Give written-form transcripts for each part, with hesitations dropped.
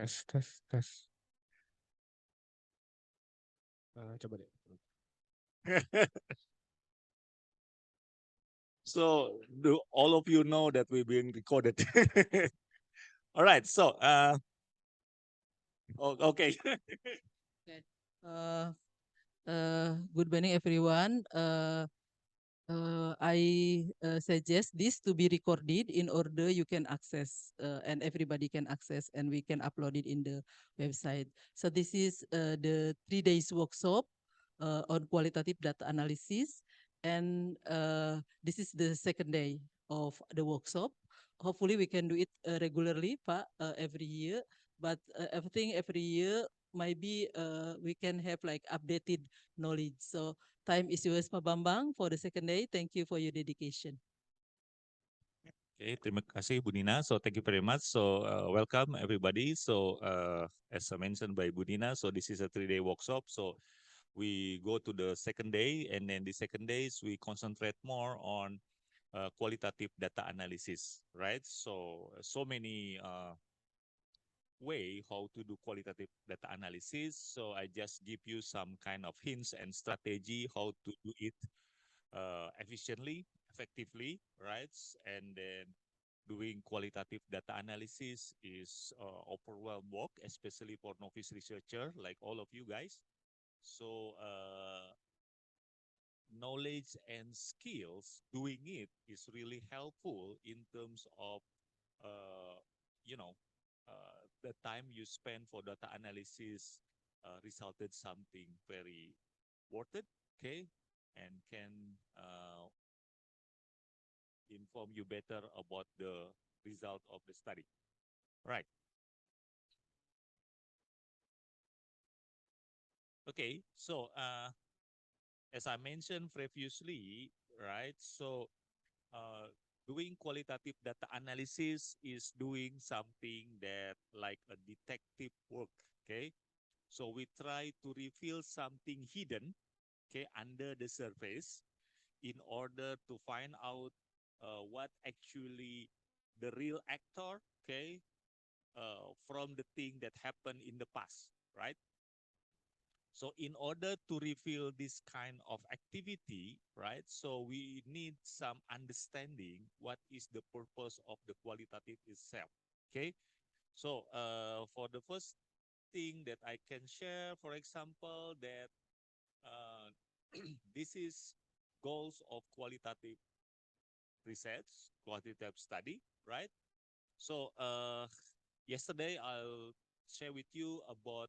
Tes. Coba deh. So do all of you know that we're being recorded? All right. So okay. Okay. Uh, Good morning, everyone. I suggest this to be recorded in order you can access and everybody can access and we can upload it in the website. So this is the 3 days workshop on qualitative data analysis, and this is the second day of the workshop. Hopefully we can do it regularly, Pak, every year. But I think every year maybe we can have like updated knowledge. So time is yours, Pak Bambang, for the second day. Thank you for your dedication. Okay, terima kasih Bu Nina. So thank you very much. So welcome everybody. So as mentioned by Bu Nina, so this is a 3-day workshop. So we go to the second day, and then the second days we concentrate more on qualitative data analysis, right? So many way how to do qualitative data analysis. So I just give you some kind of hints and strategy how to do it efficiently, effectively, right? And then doing qualitative data analysis is overwhelmed work, especially for novice researcher like all of you guys. So knowledge and skills doing it is really helpful in terms of uh, you know the time you spend for data analysis resulted something very worth it, okay, and can inform you better about the result of the study. Right. Okay. So as I mentioned previously, right? So doing qualitative data analysis is doing something that like a detective work. Okay. So we try to reveal something hidden, okay, under the surface in order to find out what actually the real actor, okay, from the thing that happened in the past, right? So in order to reveal this kind of activity, right? So we need some understanding what is the purpose of the qualitative itself. Okay. So for the first thing that I can share, for example, that uh, this is goals of qualitative research, qualitative study, right? So yesterday I'll share with you about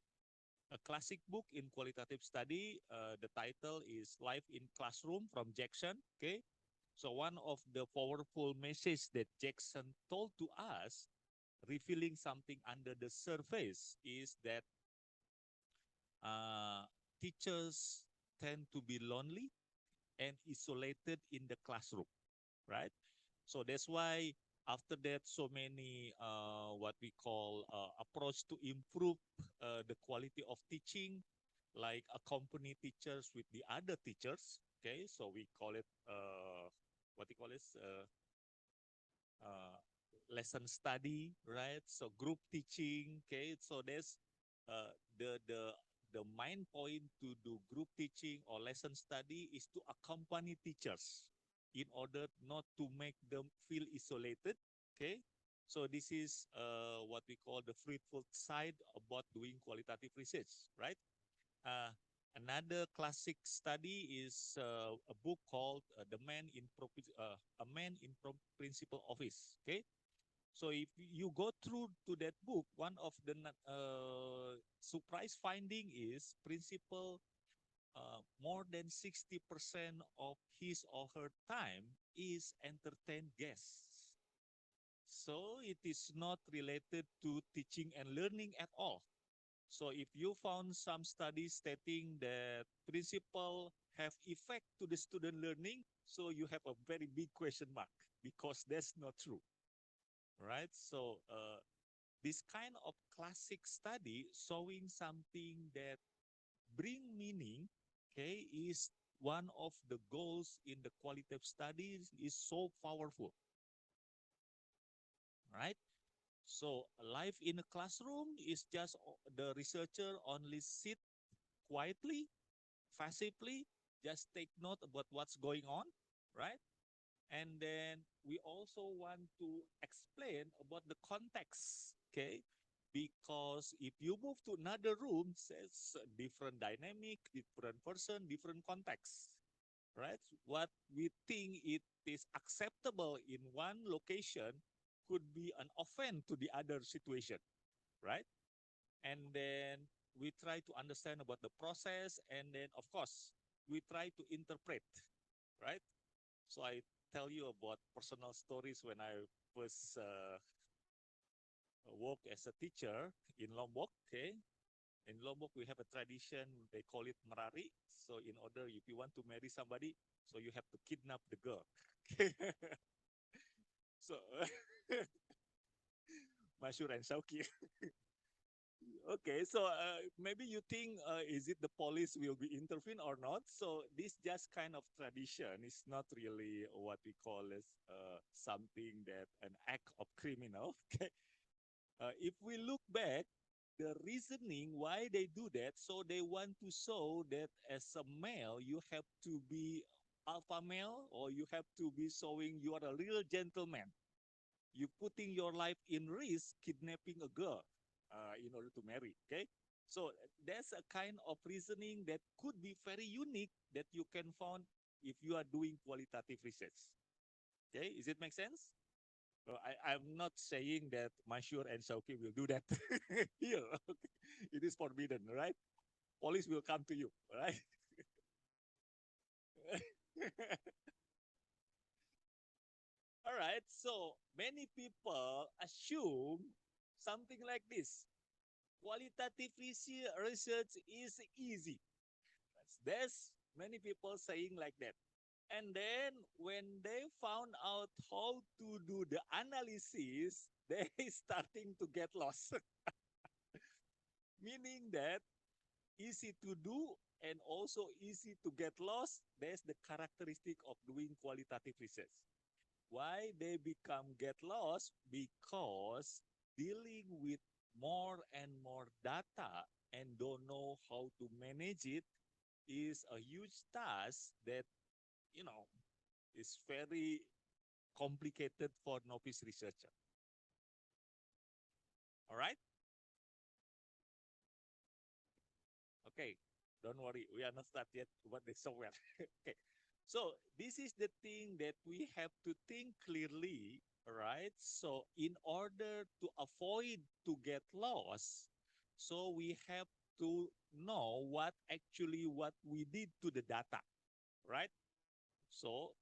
a classic book in qualitative study. The title is Life in Classroom from Jackson. Okay. So one of the powerful messages that Jackson told to us, revealing something under the surface, is that uh, teachers tend to be lonely and isolated in the classroom, right? So that's why after that, so many what we call approach to improve the quality of teaching, like accompany teachers with the other teachers. Okay, so we call it what we call this uh, lesson study, right? So group teaching. Okay, so there's uh, the the the main point to do group teaching or lesson study is to accompany teachers in order not to make them feel isolated. Okay, so this is what we call the fruitful side about doing qualitative research, right? uh, Another classic study is a book called "The Man in A Man in Principal Office." Okay, so if you go through to that book, one of the surprise finding is principal more than 60% of his or her time is entertain guests. So it is not related to teaching and learning at all. So if you found some studies stating that principal have effect to the student learning, so you have a very big question mark because that's not true, right? So this kind of classic study showing something that bring meaning, okay, is one of the goals in the qualitative studies is so powerful, right? So life in a classroom is just the researcher only sit quietly, passively, just take note about what's going on, right? And then we also want to explain about the context, okay? Because if you move to another room, it's a different dynamic, different person, different context, right? What we think it is acceptable in one location could be an offense to the other situation, right? And then we try to understand about the process, and then of course we try to interpret, right? So I tell you about personal stories when I was work as a teacher in Lombok. Okay, in Lombok we have a tradition. They call it merari. So in order, if you want to marry somebody, so you have to kidnap the girl. So Mashur and Shauki. Okay, so maybe you think, is it the police will be intervene or not? So this just kind of tradition. It's not really what we call as something that an act of criminal. Okay, if we look back, the reasoning why they do that, so they want to show that as a male, you have to be alpha male, or you have to be showing you are a real gentleman. You putting your life in risk, kidnapping a girl in order to marry. Okay, so that's a kind of reasoning that could be very unique that you can find if you are doing qualitative research. Okay, is it make sense? I'm not saying that Mashur and Shauki will do that here. Okay. It is forbidden, right? Police will come to you, right? All right. So many people assume something like this: qualitative research is easy. There's many people saying like that. And then when they found out how to do the analysis, they starting to get lost. Meaning that easy to do and also easy to get lost. That's the characteristic of doing qualitative research. Why they become get lost? Because dealing with more and more data and don't know how to manage it is a huge task that, you know, is very complicated for novice researcher. All right? Okay, don't worry, we are not start yet about the software. Okay, so this is the thing that we have to think clearly, right? So in order to avoid to get lost, so we have to know what we did to the data, right? So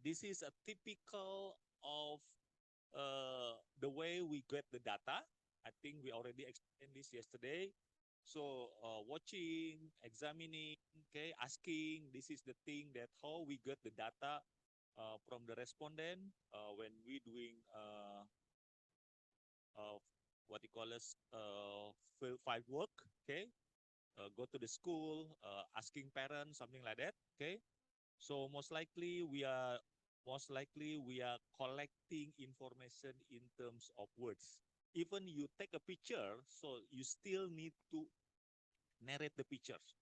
this is a typical of the way we get the data. I think we already explained this yesterday. So watching, examining, okay, asking, this is the thing that how we get the data from the respondent when we doing uh, what you call us field field work, okay, go to the school, asking parents, something like that, okay. So most likely we are collecting information in terms of words. Even you take a picture, so you still need to narrate the pictures.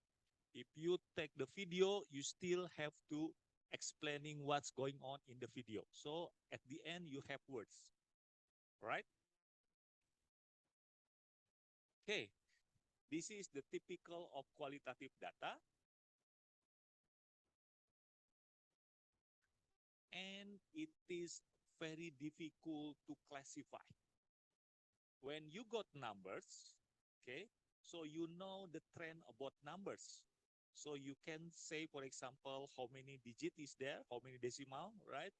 If you take the video, you still have to explaining what's going on in the video. So at the end, you have words, right? Okay, this is the typical of qualitative data. And it is very difficult to classify. When you got numbers, okay, so you know the trend about numbers. So you can say, for example, how many digit is there, how many decimal, right?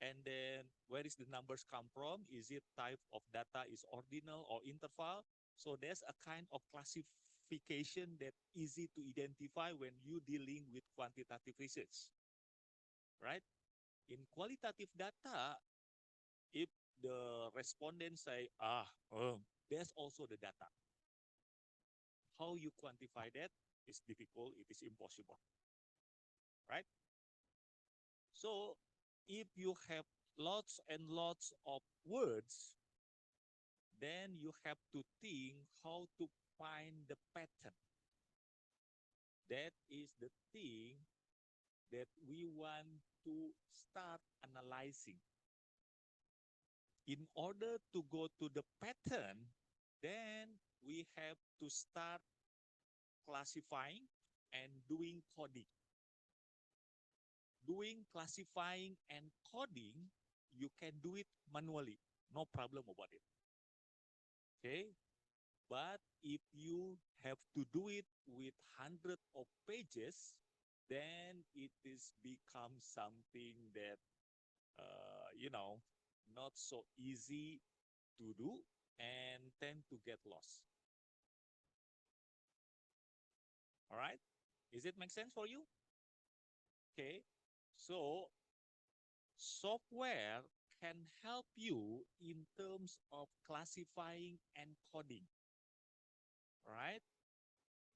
And then where is the numbers come from? Is it type of data is ordinal or interval? So there's a kind of classification that easy to identify when you dealing with quantitative research, right? In qualitative data, if the respondent say, there's also the data. How you quantify that is difficult, it is impossible, right? So if you have lots and lots of words, then you have to think how to find the pattern. That is the thing that we want to start analyzing. In order to go to the pattern, then we have to start classifying and doing coding. Doing classifying and coding, you can do it manually. No problem about it. Okay? But if you have to do it with hundreds of pages, then it is become something that, not so easy to do and tend to get lost. All right? Is it make sense for you? Okay. So software can help you in terms of classifying and coding. Right?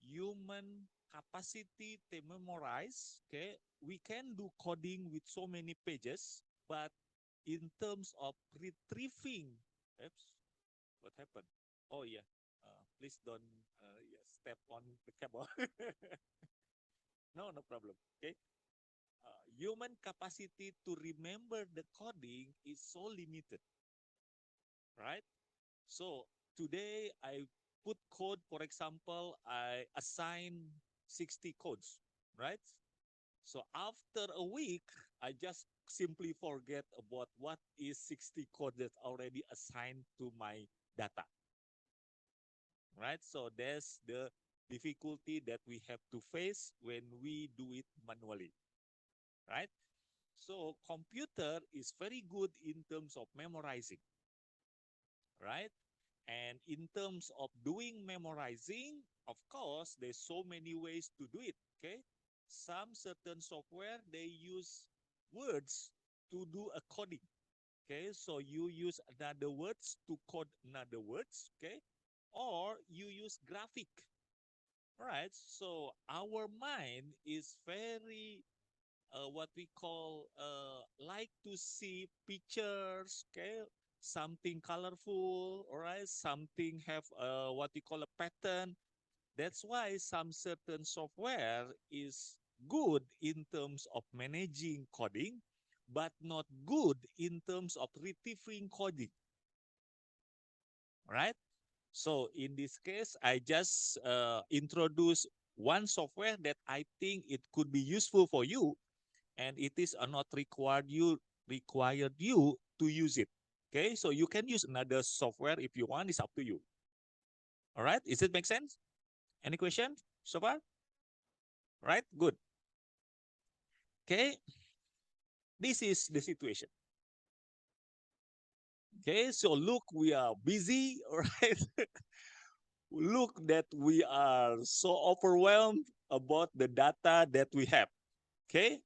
Human capacity to memorize, okay, we can do coding with so many pages, but in terms of retrieving, oops, what happened? Oh yeah, please don't step on the cable. No, no problem. Okay. Human capacity to remember the coding is so limited, right? So today I put code, for example, I assign 60 codes, right? So after a week, I just simply forget about what is 60 code that already assigned to my data, right? So that's the difficulty that we have to face when we do it manually, right? So computer is very good in terms of memorizing, right? And in terms of doing memorizing, of course, there's so many ways to do it, okay? Some certain software, they use words to do a coding, okay? So you use another words to code another words, okay? Or you use graphic, right? So our mind is very what we call like to see pictures, okay, something colorful, all right, something have what we call a pattern. That's why some certain software is good in terms of managing coding, but not good in terms of retrieving coding, right? So in this case, I just introduce one software that I think it could be useful for you, and it is not required you to use it. Okay, so you can use another software if you want. It's up to you. All right, does it make sense? Any question so far? Right, good. Okay, this is the situation. Okay, so look, we are busy. All right. Look that we are so overwhelmed about the data that we have. Okay,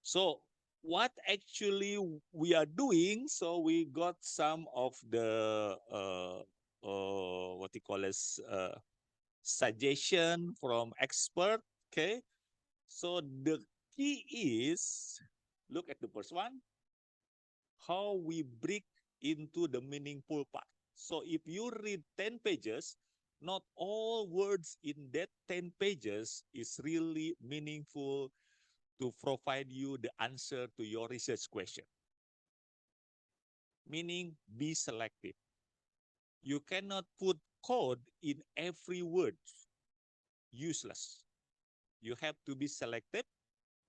so what actually we are doing, so we got some of the what you call as suggestion from expert. Okay, so the key is, look at the first one, how we break into the meaningful part. So if you read 10 pages, not all words in that 10 pages is really meaningful to provide you the answer to your research question. Meaning, be selective. You cannot put code in every word. Useless. You have to be selective.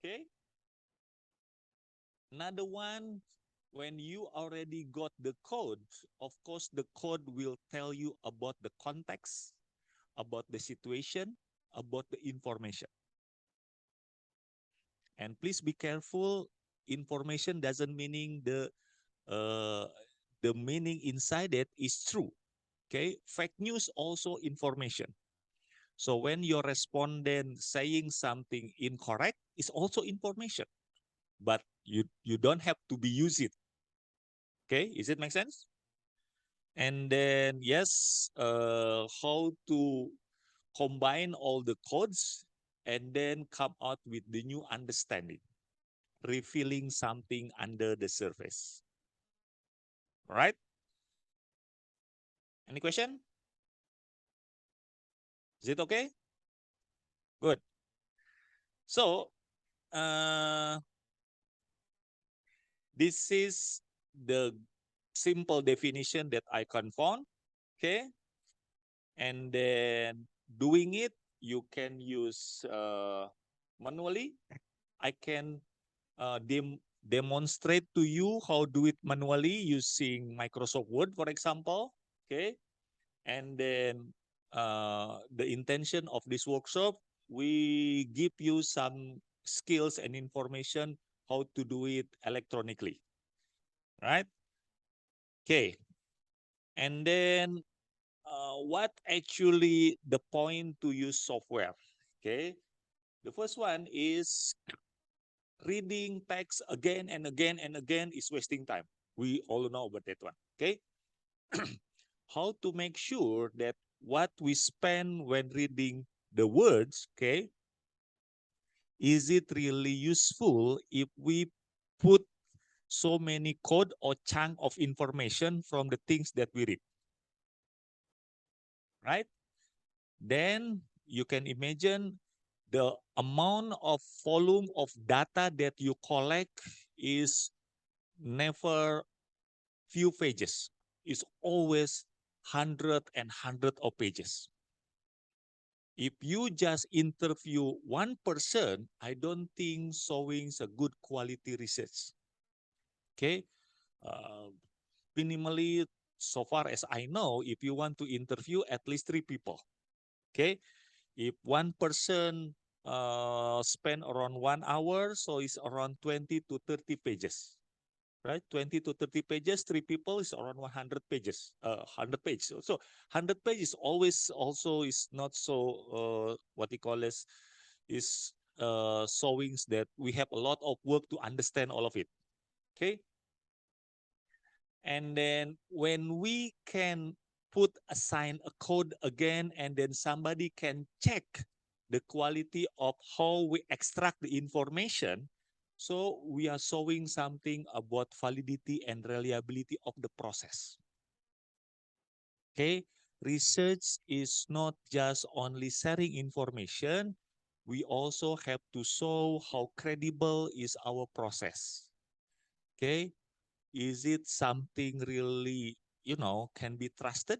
Okay. Another one, when you already got the code, of course, the code will tell you about the context, about the situation, about the information. And please be careful. Information doesn't meaning the meaning inside it is true. Okay, fake news also information. So when your respondent saying something incorrect, is also information, but you don't have to be use it. Okay, is it make sense? And then yes, how to combine all the codes and then come out with the new understanding, revealing something under the surface. Right? Any question? Is it okay? Good. So, this is the simple definition that I can found. Okay. And then doing it, you can use manually. I can demonstrate to you how do it manually using Microsoft Word, for example. Okay. And then the intention of this workshop, we give you some skills and information how to do it electronically. Right? Okay. And then what actually the point to use software? Okay. The first one is reading text again and again and again is wasting time. We all know about that one. Okay. How to make sure that what we spend when reading the words, okay, is it really useful if we put so many code or chunk of information from the things that we read, right? Then you can imagine the amount of volume of data that you collect is never few pages. It's always hundred and hundred of pages. If you just interview one person, I don't think showing a good quality research. Okay, minimally, so far as I know, if you want to interview at least 3 people, okay, if one person spend around 1 hour, so it's around 20 to 30 pages, right? 20 to 30 pages, 3 people is around 100 pages, 100 pages. So 100 pages always also is not so, what you call this, is showings that we have a lot of work to understand all of it, okay? And then when we can assign a code again, and then somebody can check the quality of how we extract the information, so we are showing something about validity and reliability of the process. Okay, research is not just only sharing information, we also have to show how credible is our process. Okay, is it something really, can be trusted?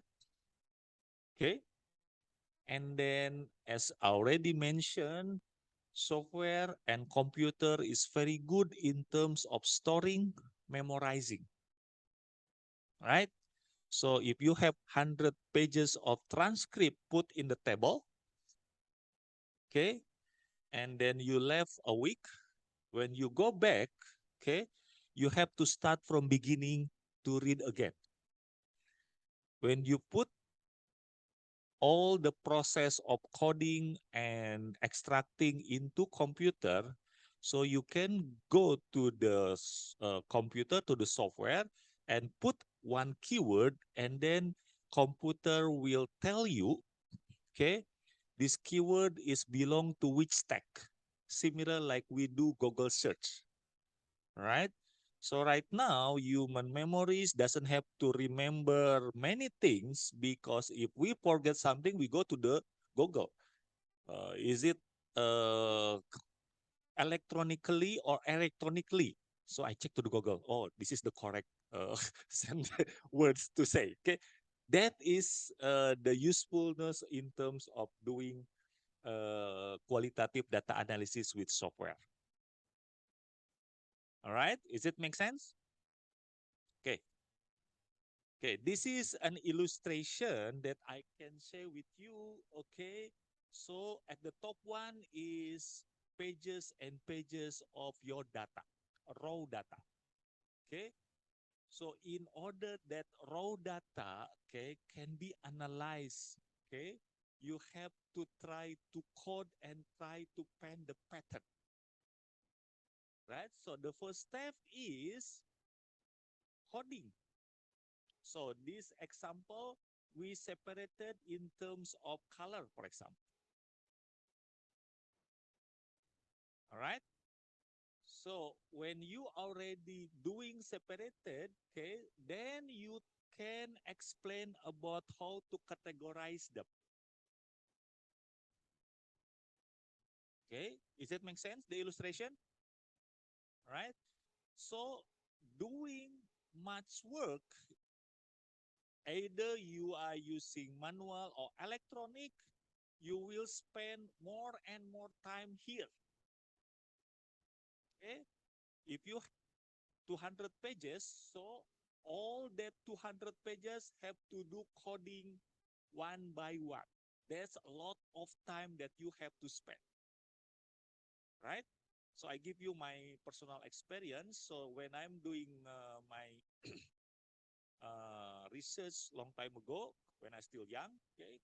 Okay. And then, as already mentioned, software and computer is very good in terms of storing, memorizing, right? So if you have 100 pages of transcript put in the table, okay, and then you left a week, when you go back, okay, you have to start from beginning to read again. When you put all the process of coding and extracting into computer, so you can go to the computer, to the software, and put one keyword, and then computer will tell you, okay, this keyword is belong to which stack, similar like we do Google search, right? So right now, human memories doesn't have to remember many things, because if we forget something, we go to the Google. Is it electronically or electronically? So I check to the Google. Oh, this is the correct words to say. Okay, that is the usefulness in terms of doing qualitative data analysis with software. All right, is it make sense? Okay. Okay, this is an illustration that I can share with you. Okay, so at the top one is pages and pages of your data, raw data. Okay, so in order that raw data, okay, can be analyzed, okay, you have to try to code and try to find the pattern, right? So the first step is coding. So this example, we separated in terms of color, for example. All right. So when you already doing separated, okay, then you can explain about how to categorize them. Okay, is it make sense, the illustration? Right? So doing much work, either you are using manual or electronic, you will spend more and more time here. Okay, if you 200 pages, so all that 200 pages have to do coding one by one. There's a lot of time that you have to spend, right? So I give you my personal experience. So when I'm doing my research long time ago, when I still young, okay,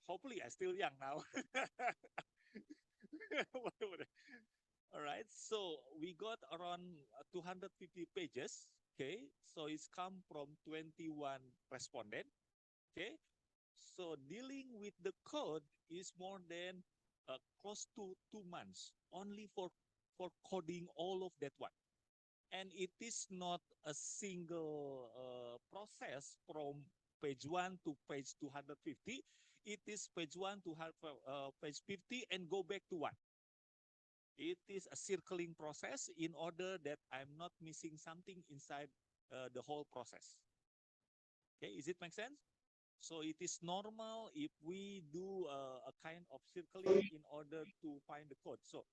hopefully I still young now. All right, so we got around 250 pages. Okay, so it's come from 21 respondent. Okay, so dealing with the code is more than close to 2 months only for coding all of that one. And it is not a single process from page 1 to page 250. It is page 1 to page 50 and go back to 1. It is a circling process in order that I'm not missing something inside the whole process. Okay, is it make sense? So it is normal if we do a kind of circling in order to find the code. So,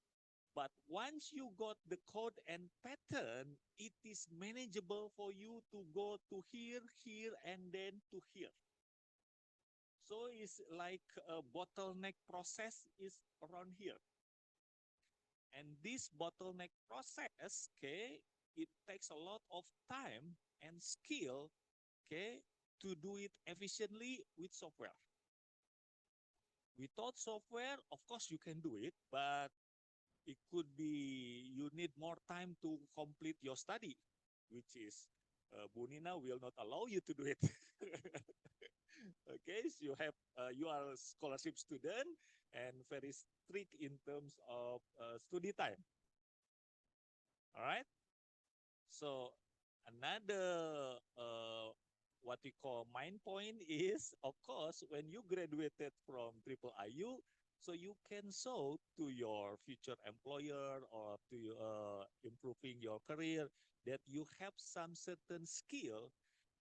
but once you got the code and pattern, it is manageable for you to go to here, here, and then to here. So it's like a bottleneck process is around here. And this bottleneck process, okay, it takes a lot of time and skill, okay, to do it efficiently with software. Without software, of course you can do it, but it could be you need more time to complete your study, which is Bu Nina will not allow you to do it. Okay, so you are a scholarship student and very strict in terms of study time. All right. So another what we call mind point is, of course, when you graduated from Triple IU, so you can show to your future employer or to improving your career that you have some certain skill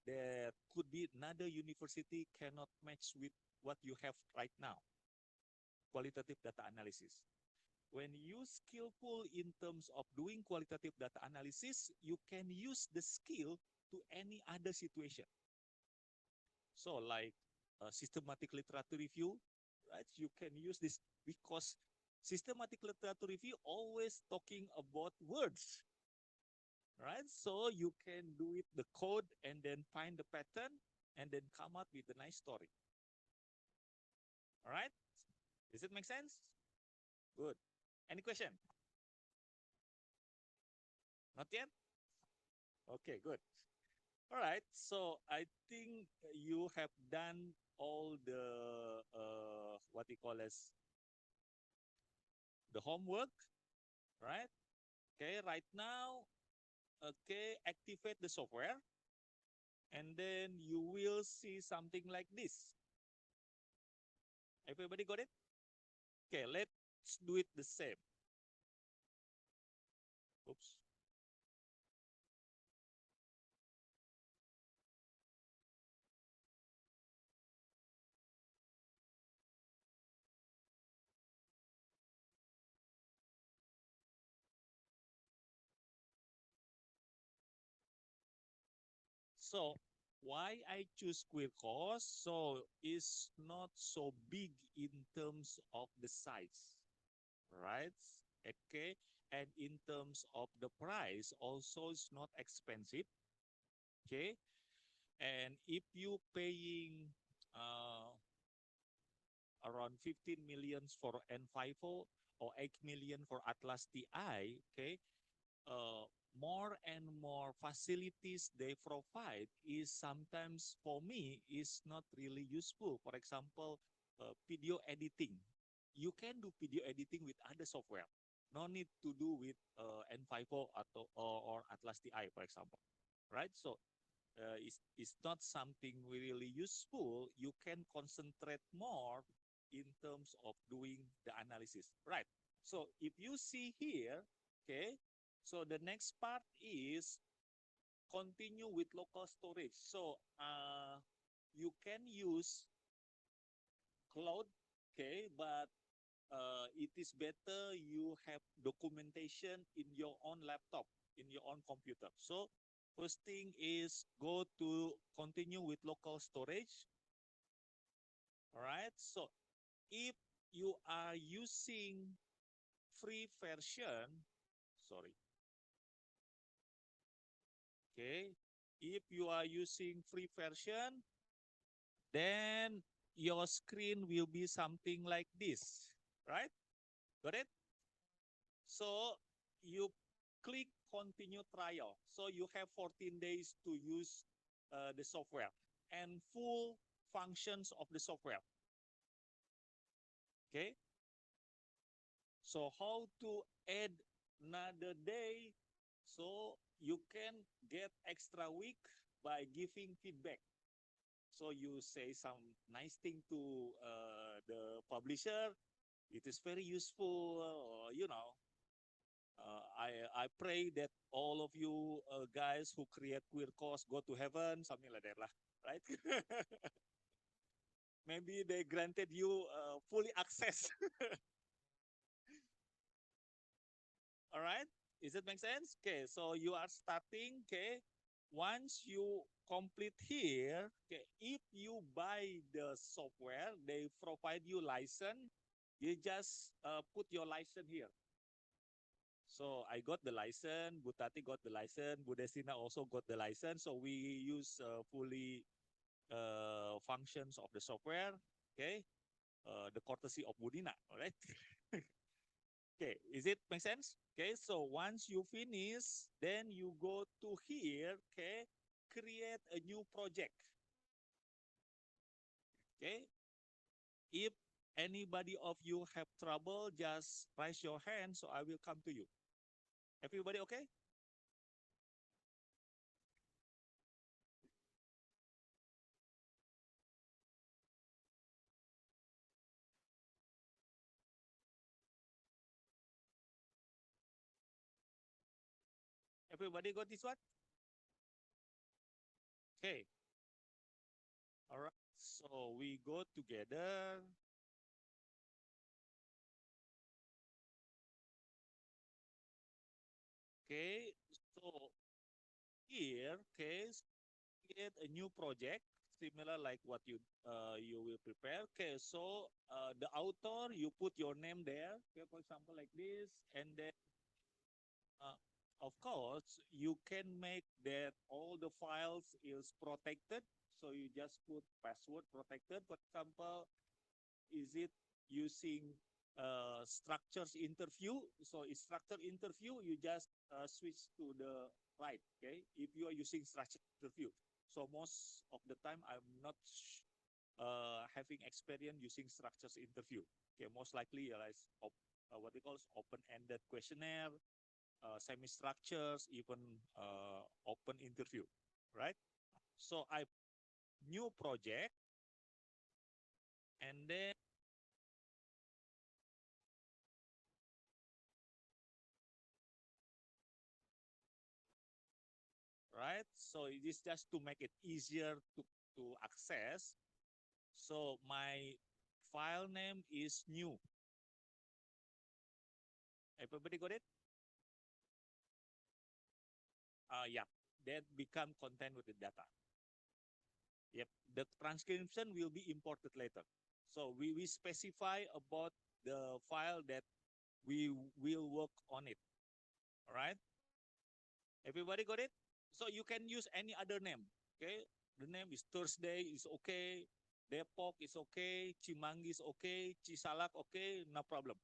that could be another university cannot match with what you have right now. Qualitative data analysis. When you skillful in terms of doing qualitative data analysis, you can use the skill to any other situation. So like systematic literature review, right? You can use this because systematic literature review always talking about words, right? So you can do it the code and then find the pattern and then come up with a nice story. All right? Does it make sense? Good. Any question? Not yet? Okay, good. All right. So I think you have done all the what we call as the homework, right? Okay, right now, okay, activate the software, and then you will see something like this. Everybody got it? Okay, let's do it the same. Oops. So why I choose Quirkos? So it's not so big in terms of the size, right? Okay, and in terms of the price, also it's not expensive. Okay, and if you paying around 15 millions for N50 or 8 million for Atlas TI, okay, more and more facilities they provide is sometimes for me is not really useful. For example, video editing. You can do video editing with other software. No need to do with N50 or Atlas TI, for example, right? So is not something really useful, you can concentrate more in terms of doing the analysis. Right. So if you see here, okay, so the next part is continue with local storage. So you can use cloud, okay, but it is better you have documentation in your own laptop, in your own computer. So first thing is go to continue with local storage. All right. So if you are using free version, sorry. Okay. If you are using free version, then your screen will be something like this, right? Got it? So you click continue trial. So you have 14 days to use the software and full functions of the software. Okay. So how to add another day? So you can get extra week by giving feedback. So you say some nice thing to the publisher. It is very useful, I pray that all of you guys who create queer course go to heaven, something like that lah, right? Maybe they granted you fully access. All right, is it make sense? Okay, so you are starting. Okay, once you complete here, okay, if you buy the software, they provide you license. You just put your license here. So I got the license, Butati got the license, Budestina also got the license. So we use fully functions of the software, okay? The courtesy of Budina, all right? Okay, is it make sense? Okay, so once you finish, then you go to here, okay? Create a new project, okay? If anybody of you have trouble, just raise your hand so I will come to you. Everybody okay? Everybody got this one? Okay. All right. So we go together. Okay. So here, okay, create a new project similar like what you will prepare. Okay. So the author, you put your name there. Okay, for example, like this, and then uh, of course you can make that all the files is protected. So you just put password protected. For example, is it using structures interview? So in structure interview, you just switch to the right, okay? If you are using structure interview. So most of the time, I'm not having experience using structures interview. Okay, most likely what they call open-ended questionnaire, semi-structures, even open interview, right? So I new project, and then right? So it is just to make it easier to access. So my file name is new. Everybody got it? Yeah, that become content with the data. Yep, the transcription will be imported later. So we specify about the file that we will work on it. All right? Everybody got it? So you can use any other name. Okay, the name is Thursday is okay, Depok is okay, Cimanggis is okay, Cisalak okay, no problem.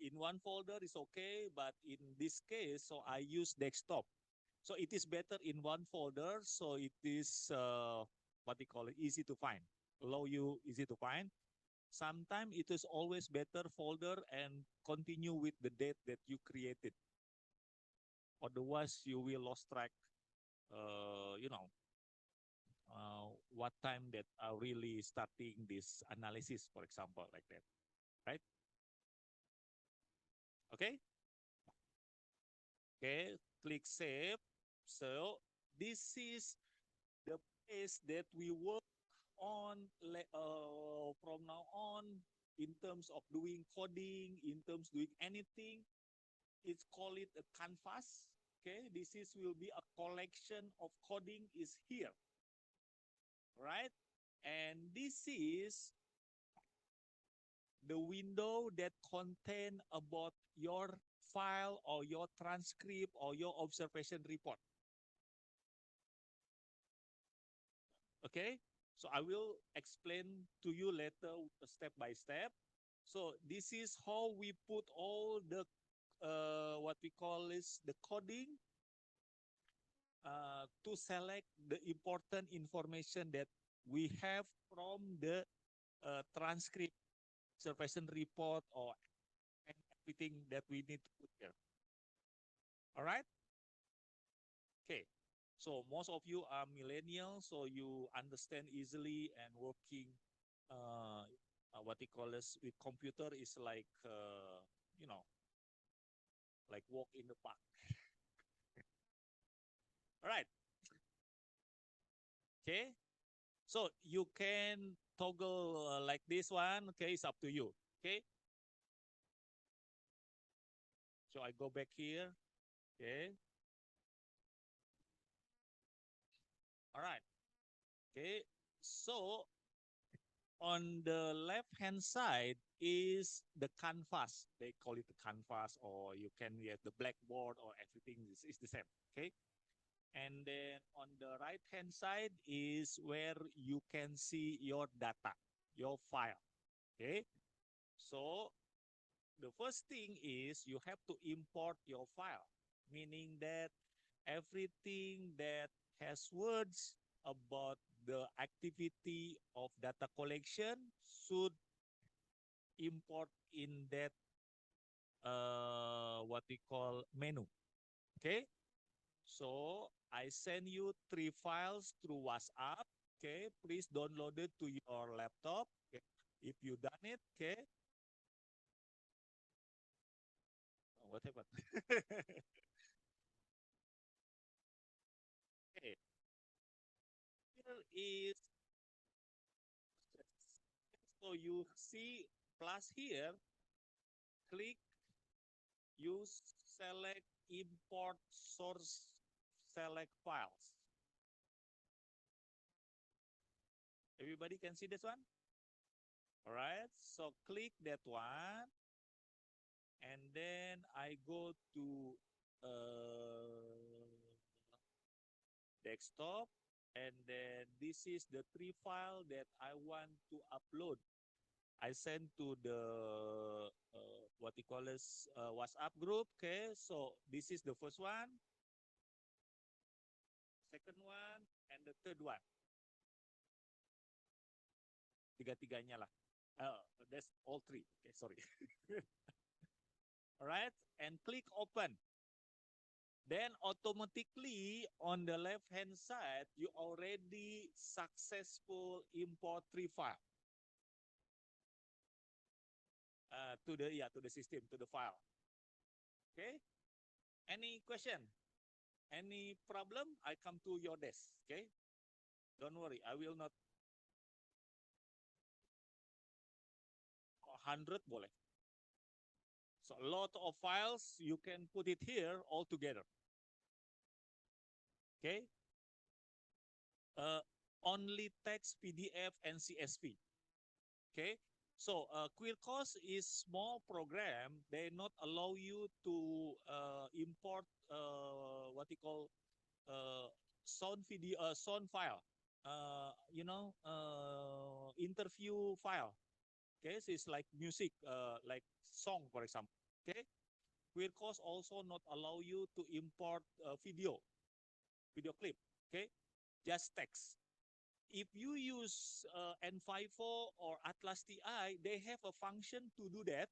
In one folder is okay, but in this case, so I use desktop. So it is better in one folder, so it is what they call it, easy to find. Allow you easy to find. Sometimes it is always better folder and continue with the date that you created. Otherwise, you will lost track. What time that are really starting this analysis, for example, like that, right? Okay. Okay. Click save. So this is the place that we work on from now on in terms of doing coding, in terms doing anything. It's call it a canvas. Okay, this is will be a collection of coding is here, right? And this is the window that contain about your file or your transcript or your observation report. Okay, so I will explain to you later step by step. So this is how we put all the what we call is the coding to select the important information that we have from the transcript, observation report, or everything that we need to put here. All right? Okay. So most of you are millennials, so you understand easily and working what we call is with computer is like like walk in the park. All right. Okay. So you can toggle like this one. Okay, it's up to you. Okay. So I go back here. Okay. All right. Okay. So on the left hand side is the canvas. They call it the canvas, or you can get the blackboard, or everything is the same. Okay. And then on the right hand side is where you can see your data, your file. Okay. So the first thing is you have to import your file, meaning that everything that has words about the activity of data collection should import in that what we call menu. Okay. So I send you 3 files through WhatsApp. Okay. Please download it to your laptop. Okay. If you done it, okay. Oh, what happened? Okay. Here is so you see plus here, click use select import source select files. Everybody can see this one? All right, so click that one, and then I go to desktop, and then this is the 3 file that I want to upload. I send to the what you call this WhatsApp group. Okay, so this is the first one, second one, and the third one. Tiga-tiganya lah. That's all 3. Okay, sorry. All right, and click open. Then automatically on the left hand side, you already successful import 3 file to the system, to the file. Okay. Any question? Any problem? I come to your desk. Okay. Don't worry, I will not. 100 boleh. So a lot of files you can put it here all together. Okay. Only text, PDF, and CSV. Okay. So Quillcos is small program. They not allow you to import what you call sound video, sound file. Interview file. Okay, so it's like music, like song, for example. Okay, Quillcos also not allow you to import video clip. Okay, just text. If you use N54 or Atlas TI, they have a function to do that.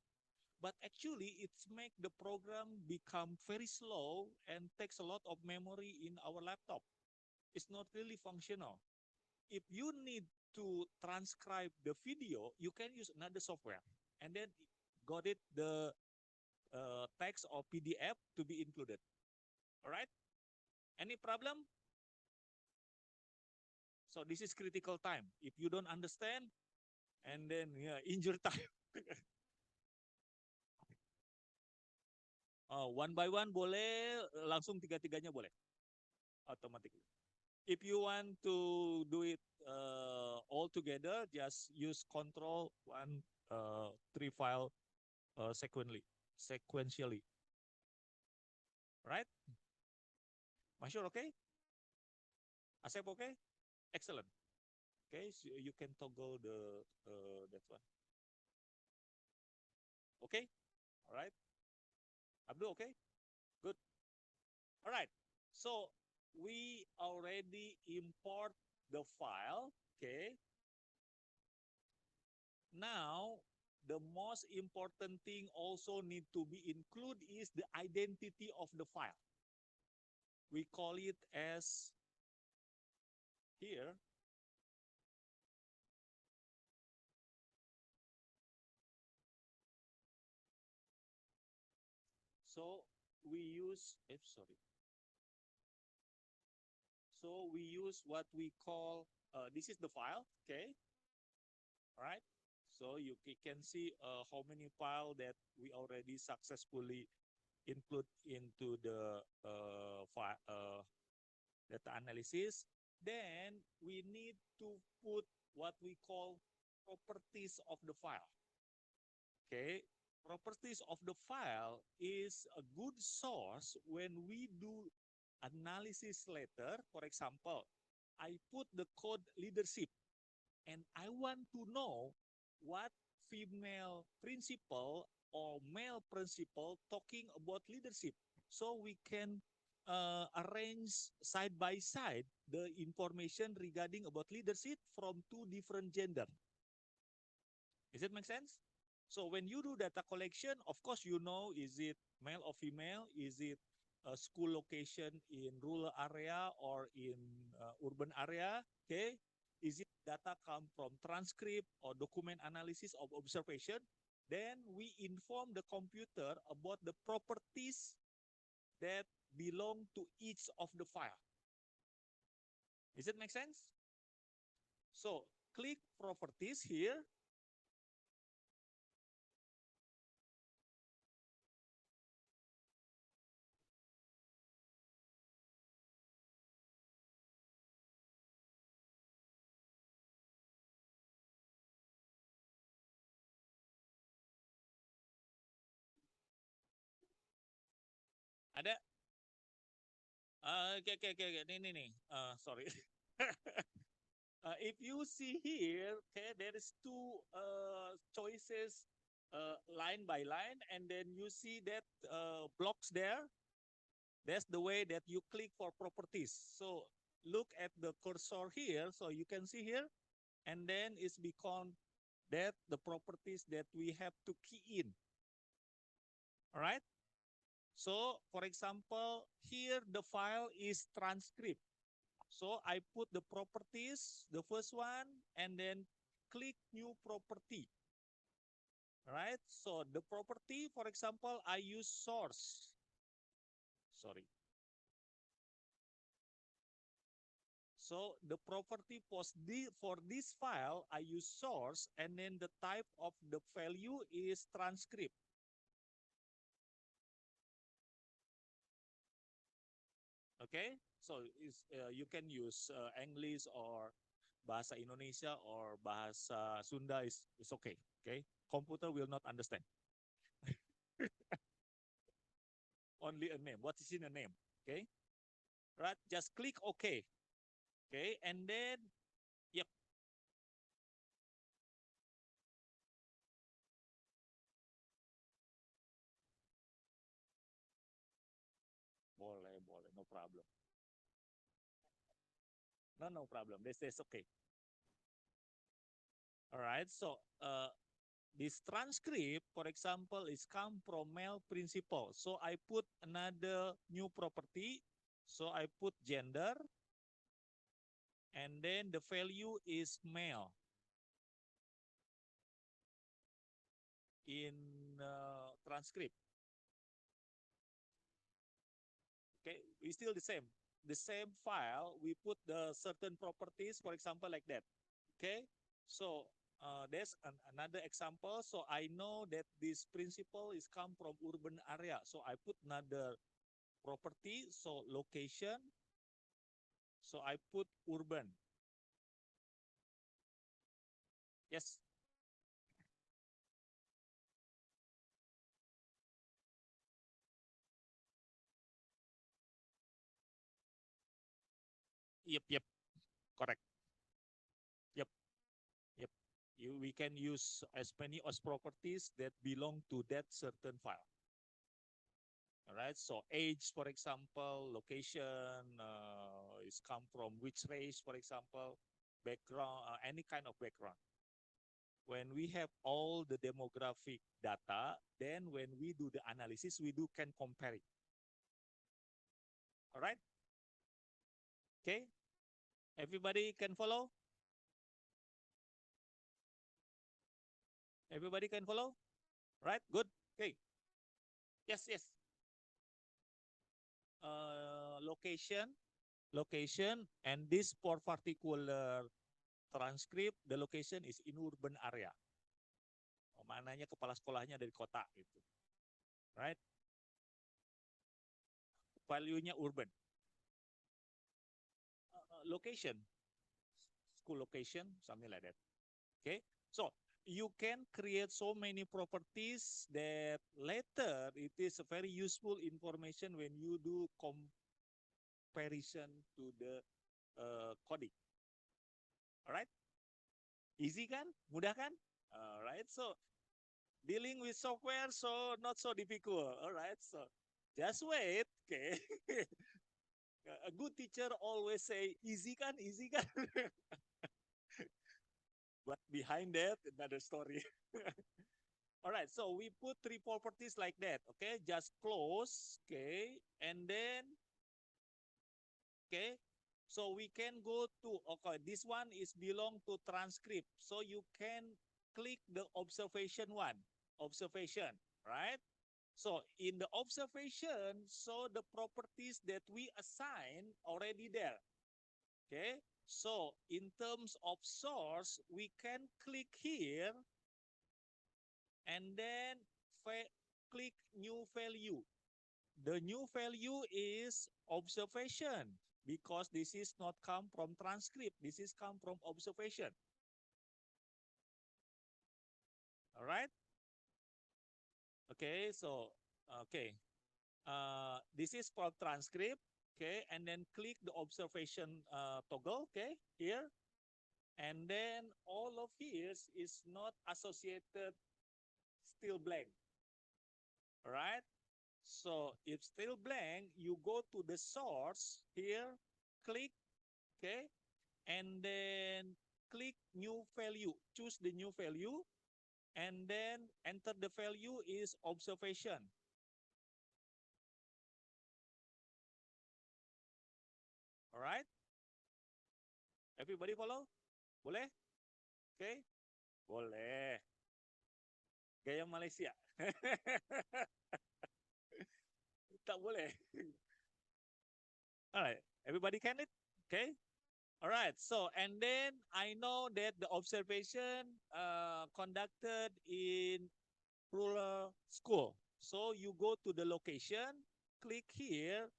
but actually it's make the program become very slow and takes a lot of memory in our laptop. It's not really functional. If you need to transcribe the video, you can use another software and then got it the text or PDF to be included. All right? Any problem? So this is critical time. If you don't understand, and then injure time. One by one boleh, langsung tiga-tiganya boleh, automatically. If you want to do it all together, just use control 3 file sequentially. Right? Masyur, okay? Asep, okay? Excellent. Okay, so you can toggle the that one. Okay? All right. Abdul, okay? Good. All right. So we already import the file. Okay. Now, the most important thing also need to be included is the identity of the file. We call it as here. So we use, So we use what we call, this is the file, okay? All right. So you can see how many file that we already successfully include into the file, data analysis. Then we need to put what we call properties of the file. Okay, properties of the file is a good source when we do analysis later. For example, I put the code leadership and I want to know what female principal or male principal talking about leadership. So we can arrange side by side the information regarding about leadership from two different gender. Does it make sense? So when you do data collection, of course, you know, is it male or female? Is it a school location in rural area or in urban area? Okay. Is it data come from transcript or document analysis of observation? Then we inform the computer about the properties that belong to each of the file. Does it make sense? So click properties here. Ada? Okay. Nih. Sorry. If you see here, okay, there is two choices line by line, and then you see that blocks there. That's the way that you click for properties. So look at the cursor here. So you can see here, and then it's become that the properties that we have to key in. All right. So for example, here the file is transcript. So I put the properties, the first one, and then click new property. Right? So the property, for example, I use source. Sorry. So the property for this file, I use source, and then the type of the value is transcript. Okay, so you can use English or bahasa Indonesia or bahasa Sunda is okay. Okay, computer will not understand. Only a name. What is in a name? Okay, right? Just click OK. Okay, and then yep. Boleh, no problem. No problem. This is okay. All right. So this transcript, for example, is come from male principal. So I put another new property. So I put gender, and then the value is male in transcript. Okay, we still the same file. We put the certain properties, for example, like that. Okay, so there's another example. So I know that this principle is come from urban area. So I put another property. So location. So I put urban. Yes. Yep. Correct. Yep. Yep. We can use as many as properties that belong to that certain file. All right. So age, for example, location is come from which race, for example, background, any kind of background. When we have all the demographic data, then when we do the analysis, can compare it. All right. Okay. Everybody can follow? Everybody can follow? Right? Good. Okay. Yes. Location, and this for particular transcript, the location is in urban area. Mananya kepala sekolahnya dari kota gitu. Right? Value-nya urban. Location, school location, something like that. Okay? So, you can create so many properties that later it is very useful information when you do comparison to the coding. Alright? Easy kan? Mudah kan? Alright, so dealing with software, so not so difficult. Alright, so just wait, okay? A good teacher always say, easy kan? But behind that, another story. All right, so we put three properties like that, okay? Just close, okay? And then, okay? So we can go to, okay, this one is belong to transcript. So you can click the observation one, observation, right? So in the observation, so the properties that we assign already there, okay? So in terms of source, we can click here and then click new value. The new value is observation because this is not come from transcript. This is come from observation. All right. Okay. So, okay. This is for transcript. Okay. And then click the observation toggle. Okay. Here. And then all of here is not associated, still blank. All right. So if still blank, you go to the source here, click, okay, and then click new value, choose the new value, and then enter the value is observation. All right? Everybody follow? Boleh? Okay? Boleh. Gaya Malaysia. Tak boleh. All right. Everybody can it? Okay? All right. So, and then I know that the observation conducted in rural school. So you go to the location, click here,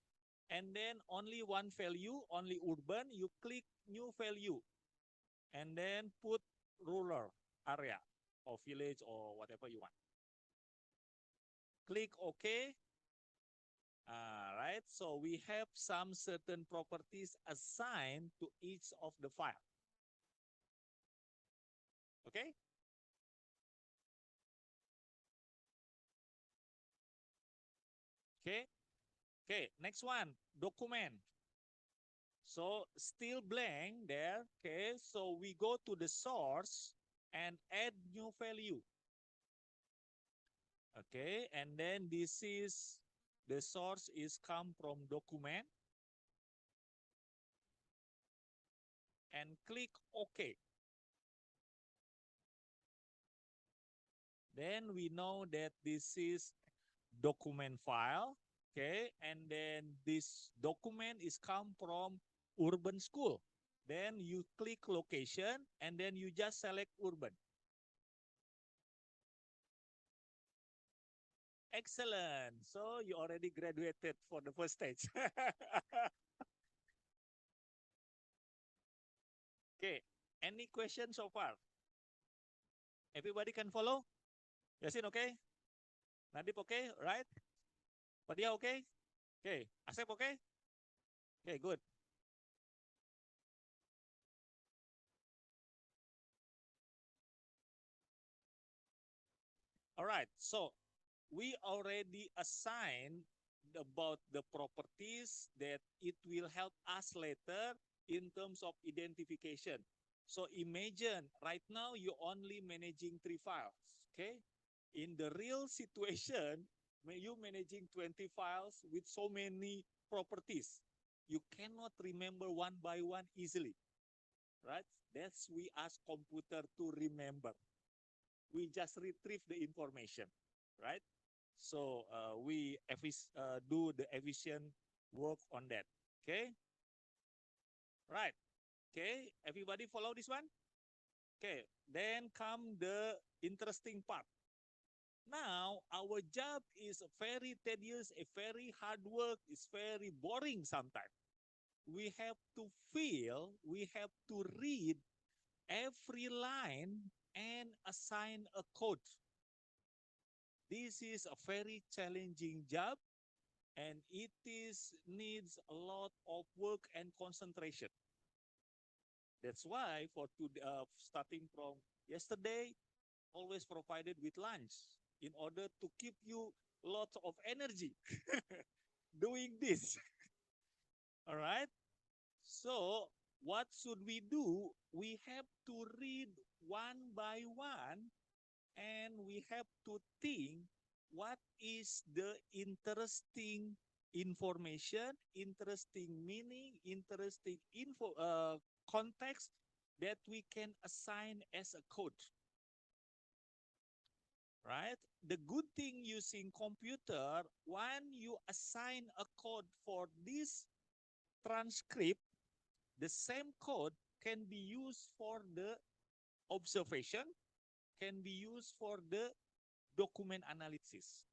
and then only one value, only urban, you click new value, and then put rural area or village or whatever you want. Click OK. Right, so we have some certain properties assigned to each of the file. Okay? Okay. Okay, next one, document. So still blank there. Okay, so we go to the source and add new value. Okay, and then this is the source is come from document and click OK. Then we know that this is document file. Okay, and then this document is come from urban school. Then you click location and then you just select urban. Excellent. So you already graduated for the first stage. Okay. Any questions so far? Everybody can follow? Yasin, okay? Nadip, okay? Right? Padia, okay? Okay. Asep, okay? Okay, good. All right. So we already assigned about the properties that it will help us later in terms of identification. So imagine right now you only managing 3 files, okay? In the real situation, you managing 20 files with so many properties. You cannot remember one by one easily, right? That's we ask computer to remember. We just retrieve the information, right? So we do the efficient work on that. Okay. Right. Okay. Everybody follow this one? Okay. Then come the interesting part. Now, our job is very tedious, a very hard work, it's very boring sometimes. We have to feel, we have to read every line and assign a code. This is a very challenging job and it is needs a lot of work and concentration. That's why starting from yesterday, always provided with lunch in order to keep you lots of energy doing this. All right. So what should we do? We have to read one by one and we have to think what is the interesting information, interesting meaning, interesting context that we can assign as a code. Right? The good thing using computer, when you assign a code for this transcript, the same code can be used for the observation, can be used for the document analysis.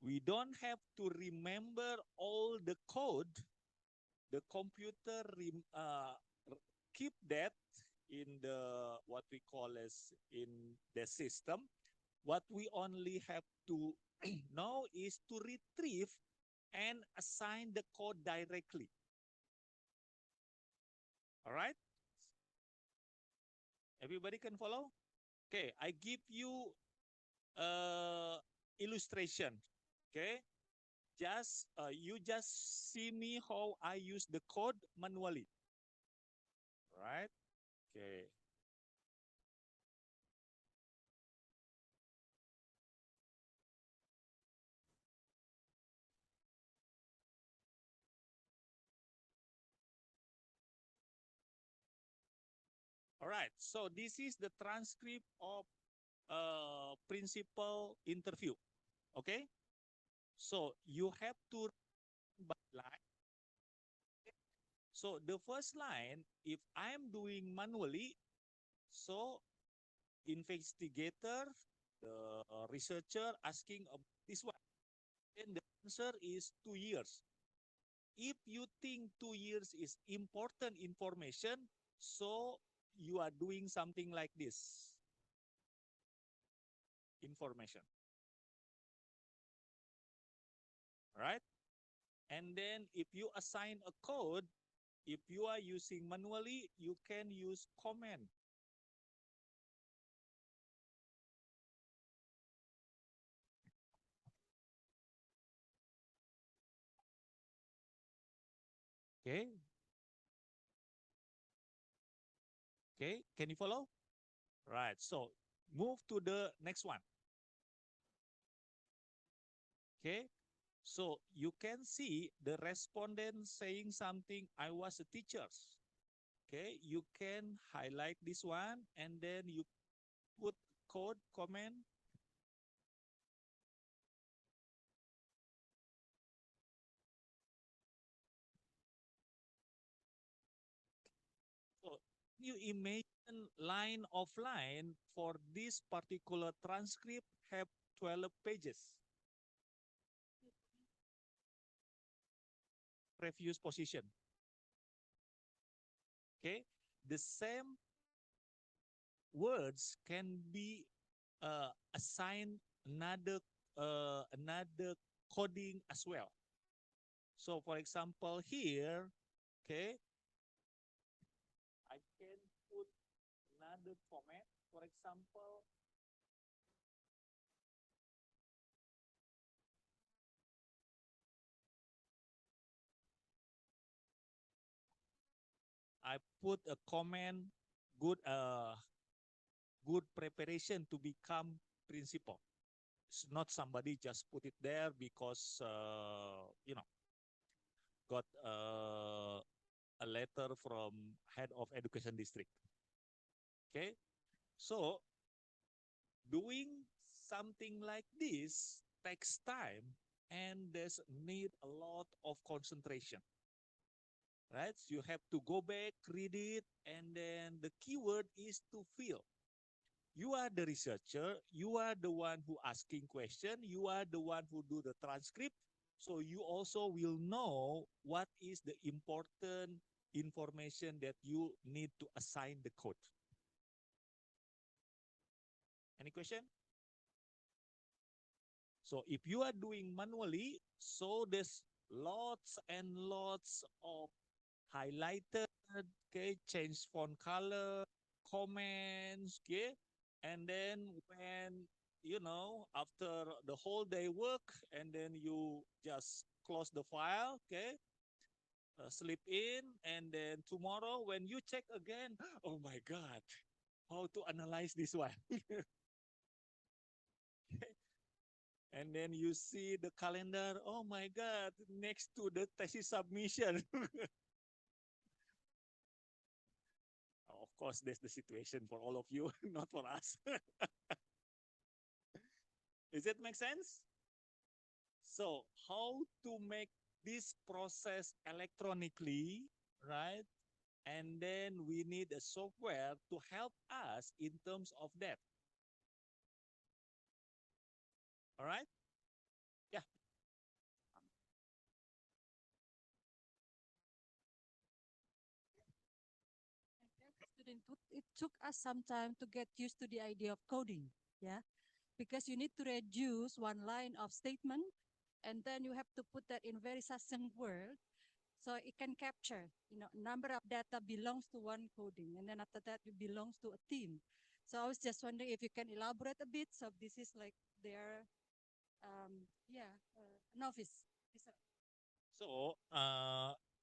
We don't have to remember all the code. The computer keep that in the what we call as in the system. What we only have to know is to retrieve and assign the code directly. All right? Everybody can follow? Okay, I give you illustration. Okay, you just see me how I use the code manually. Right? Okay. All right. So this is the transcript of principal interview. Okay. So you have to by line. So the first line, if I'm doing manually, so investigator, the researcher asking this one, then the answer is 2 years. If you think 2 years is important information, so you are doing something like this. Information. Right? And then if you assign a code, if you are using manually, you can use command. Okay. Okay, can you follow? Right. So Move to the next one. Okay. So you can see the respondent saying something, I was a teacher. Okay. You can highlight this one and then you put code comment. So you imagine line of line for this particular transcript have 12 pages. Previous position. Okay. The same words can be assigned another coding as well. So for example here, okay, I can put another comment. For example, I put a comment, good preparation to become principal. It's not somebody just put it there because got a letter from head of education district. Okay, so doing something like this takes time and there's need a lot of concentration, right? You have to go back, read it, and then the keyword is to feel. You are the researcher, you are the one who asking question, you are the one who do the transcript, so you also will know what is the important information that you need to assign the code. Any question? So if you are doing manually, so there's lots and lots of highlighted, okay, change font color, comments, okay, and then when after the whole day work, and then you just close the file, okay, sleep in, and then tomorrow when you check again, oh my God, how to analyze this one? And then you see the calendar, oh my God, next to the thesis submission. Of course, that's the situation for all of you, not for us. Does it make sense? So how to make this process electronically, right? And then we need a software to help us in terms of that. All right? Yeah. Student, it took us some time to get used to the idea of coding, yeah, because you need to reduce one line of statement, and then you have to put that in very succinct word, so it can capture, number of data belongs to one coding, and then after that it belongs to a team. So I was just wondering if you can elaborate a bit. So this is like their, novice. So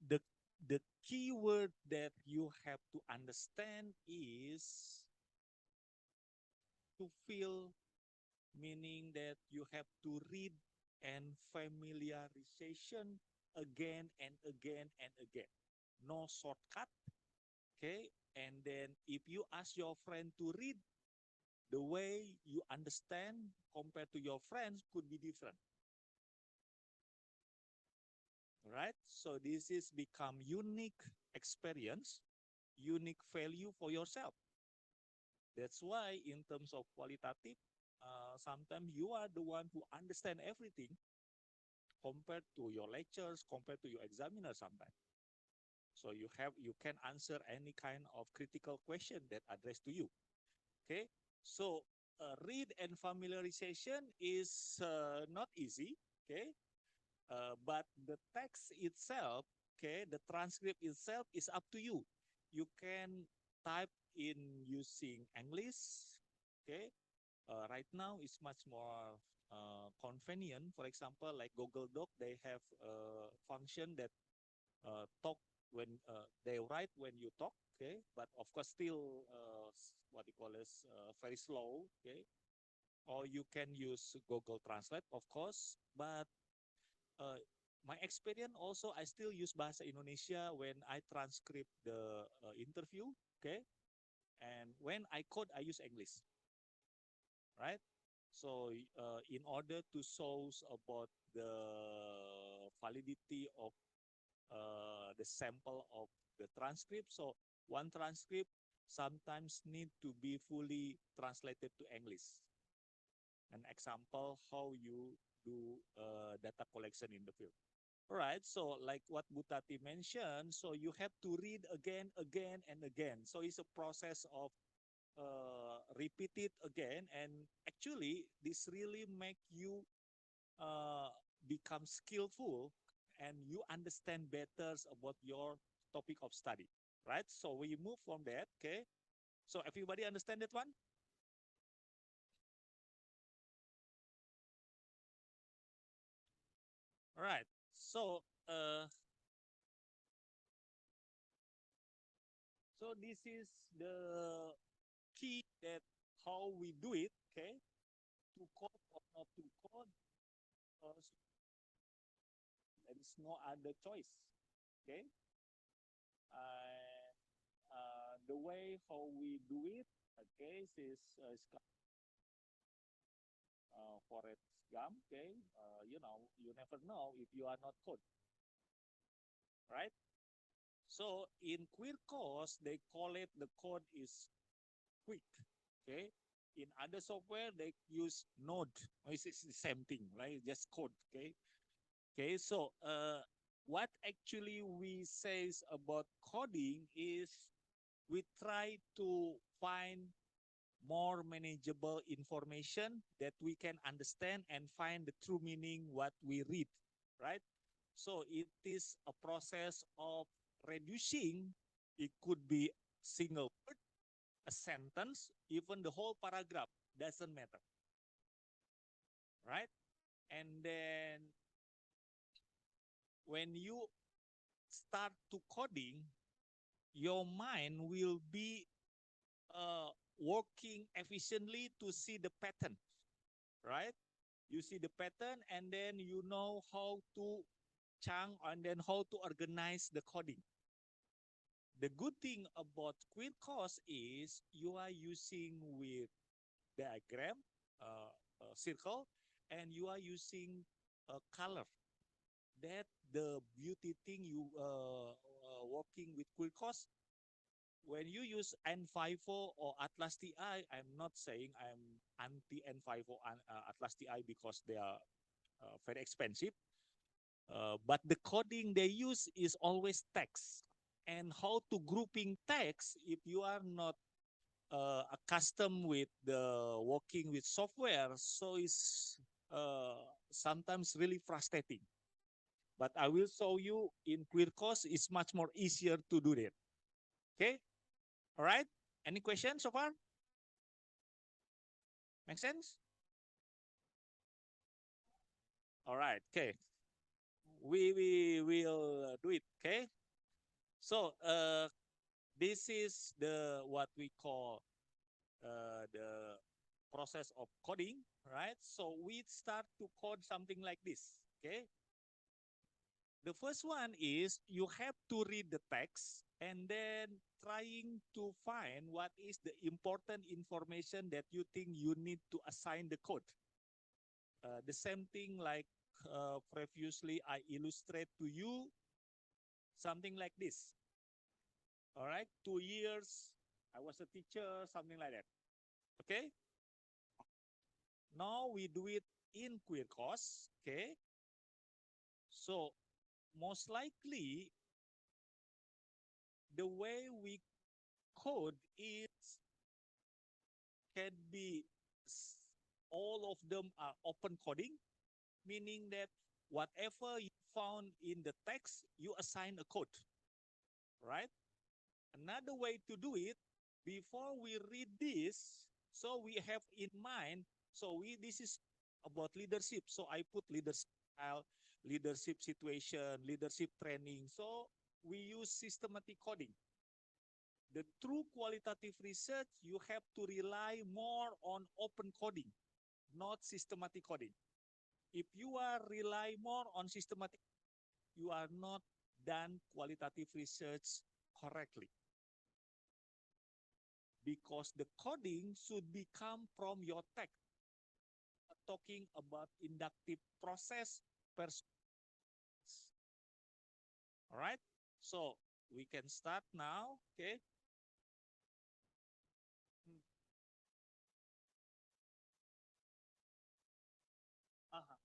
the keyword that you have to understand is to feel, meaning that you have to read and familiarization again and again and again. No shortcut, okay? And then if you ask your friend to read, the way you understand compared to your friends could be different. Right? So this is become unique experience, unique value for yourself. That's why in terms of qualitative, sometimes you are the one who understand everything compared to your lectures, compared to your examiner sometimes. So you can answer any kind of critical question that addressed to you. Okay, so read and familiarization is not easy. Okay, but the text itself, okay, the transcript itself is up to you. You can type in using English. Okay, right now it's much more convenient. For example, like Google Doc, they have a function that talk when they write when you talk, okay, but of course still what you call is very slow, okay, or you can use Google Translate, of course, but uh, my experience also I still use Bahasa Indonesia when I transcribe the interview, okay, and when I code I use English, right? So in order to show about the validity of the sample of the transcript, so one transcript sometimes need to be fully translated to English. An example how you do data collection in the field. All right, so like what Butati mentioned, so you have to read again, and again. So it's a process of repeat it again, and actually this really make you become skillful and you understand better about your topic of study, right? So we move from that, okay? So everybody understand that one? All right. So this is the key that how we do it, okay? To code or not to code, there is no other choice, okay? The way how we do it, okay, is Forrest Gump, okay? You know, you never know if you are not code, right? So in Queer Course, they call it the code is quick, okay? In other software, they use Node. It's the same thing, right? Just code, okay? Okay, so what actually we says about coding is we try to find more manageable information that we can understand and find the true meaning what we read, right? So it is a process of reducing. It could be single word, a sentence, even the whole paragraph, doesn't matter, right? And then when you start to coding, your mind will be working efficiently to see the pattern, right? You see the pattern and then you know how to chunk and then how to organize the coding. The good thing about Queer Course is you are using with diagram, circle, and you are using a color. That the beauty thing you working with Queer Course. When you use N50 or Atlas TI, I'm not saying I'm anti N50 Atlas TI because they are very expensive. But the coding they use is always text. And how to grouping text if you are not accustomed with the working with software, so it's sometimes really frustrating. But I will show you in Queer Course, it's much more easier to do that. Okay, all right. Any questions so far? Make sense? All right. Okay. We will do it. Okay. So this is the what we call the process of coding, right? So we start to code something like this. Okay. The first one is you have to read the text and then trying to find what is the important information that you think you need to assign the code. The same thing like previously I illustrate to you something like this. All right, 2 years, I was a teacher, something like that. Okay. Now we do it in Queer Course. Okay. So most likely the way we code is can be all of them are open coding, meaning that whatever you found in the text, you assign a code, right? Another way to do it, before we read this, so we have in mind, so this is about leadership. So I put leadership style, leadership situation, leadership training. So we use systematic coding. The true qualitative research, you have to rely more on open coding, not systematic coding. If you are rely more on systematic, you are not done qualitative research correctly. Because the coding should become from your text. Talking about inductive process per. All right, so we can start now. Okay. Uh-huh.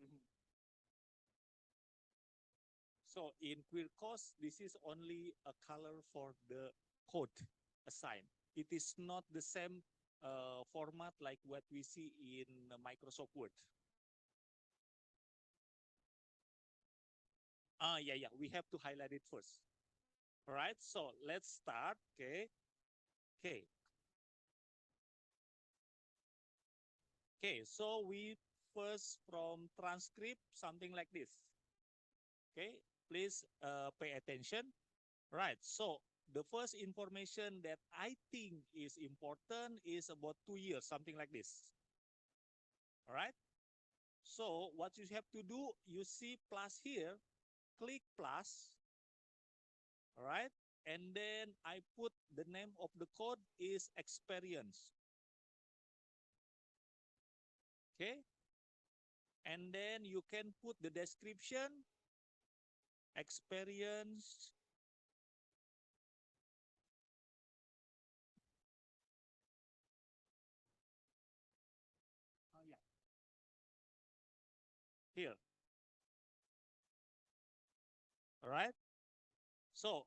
Mhm. So in queer course, this is only a color for the code assigned. It is not the same format like what we see in Microsoft Word. Yeah, we have to highlight it first. All right, so let's start. Okay. So we first from transcript, something like this. Okay, please pay attention. Right, so the first information that I think is important is about 2 years, something like this. All right, so what you have to do, you see plus here, click plus. All right, and then I put the name of the code is experience. Okay, and then you can put the description, experience. Oh, yeah. Here. All right. So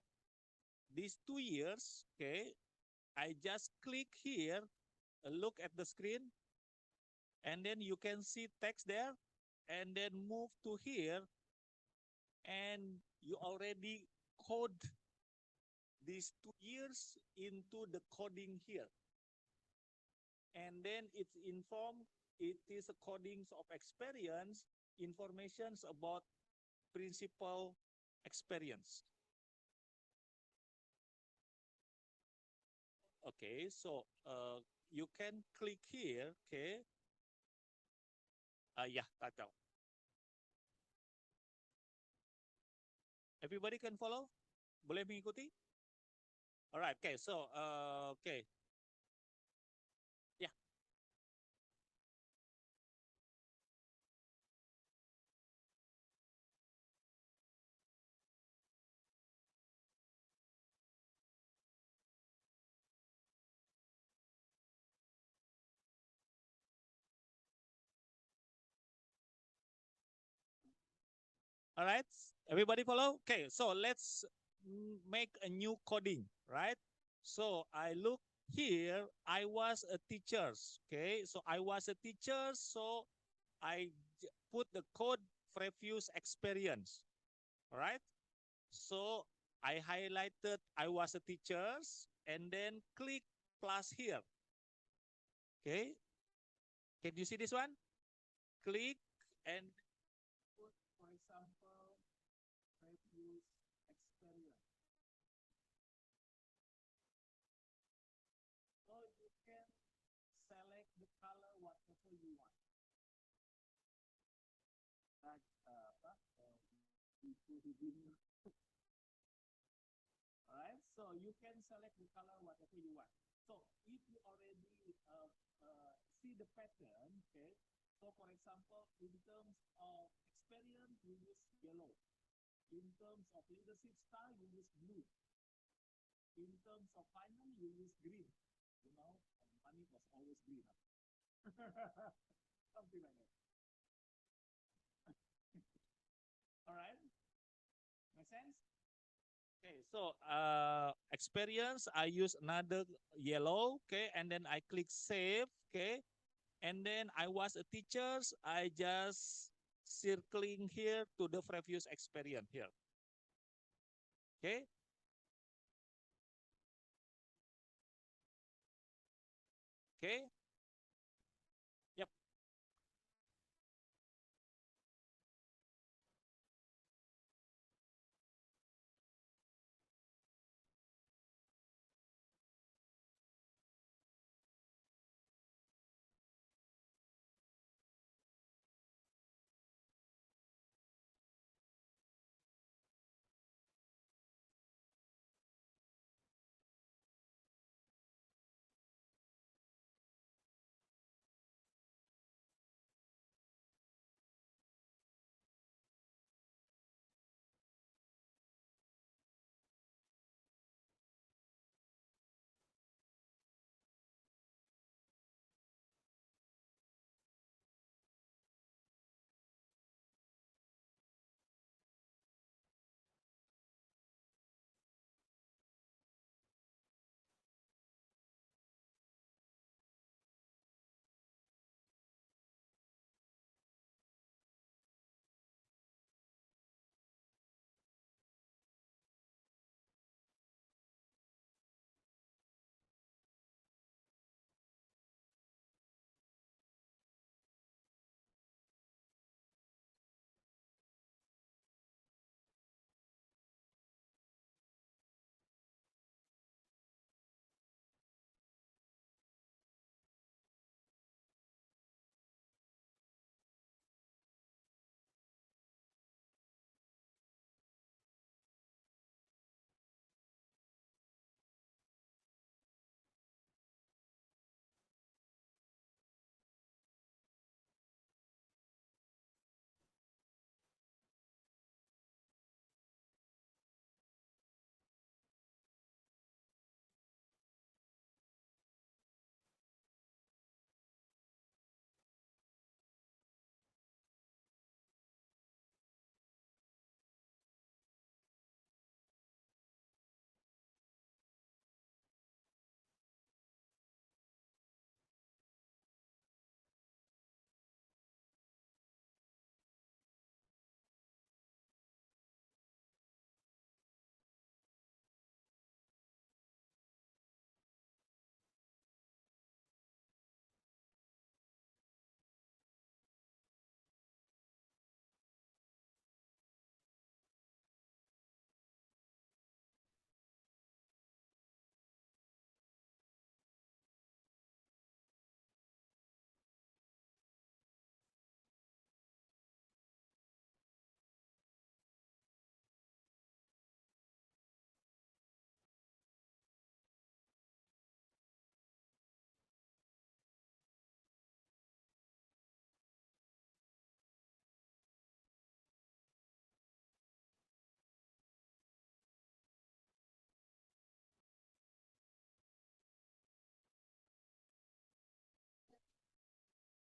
these 2 years, okay, I just click here, look at the screen, and then you can see text there, and then move to here, and you already code these 2 years into the coding here. And then it's informed, it is a codings of experience, informations about principal experience. Okay, so you can click here, okay. Yeah, kacau. Everybody can follow? Boleh mengikuti? Alright, okay, so okay. Yeah. All right, everybody follow? Okay, so let's make a new coding, right? So I look here, I was a teacher, okay? So I was a teacher, so I put the code previous experience, all right? So I highlighted I was a teacher and then click plus here, okay? Can you see this one? Click and put, for example, previous experience. So you can select the color whatever you want. Like alright, so you can select the color whatever you want. So if you already see the pattern, okay. So for example, in terms of experience, you use yellow. In terms of leadership style, you use blue. In terms of finance, you use green. You know, money was always green. Something like that. All right. Make sense? Okay, so experience, I use another yellow, okay, and then I click save, okay, and then I was a teacher, I just circling here to the previous experience here. Okay. Okay. Yep.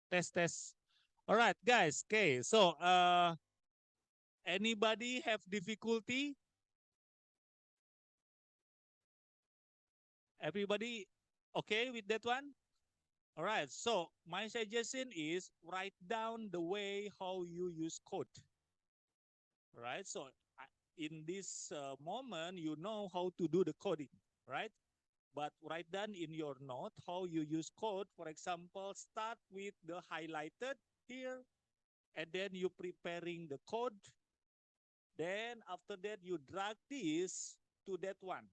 Test test. All right, guys. Okay. So anybody have difficulty? Everybody okay with that one? All right. So my suggestion is write down the way how you use code. Right. So in this moment, you know how to do the coding, right? But write down in your note how you use code. For example, start with the highlighted here, and then you preparing the code. Then after that, you drag this to that one.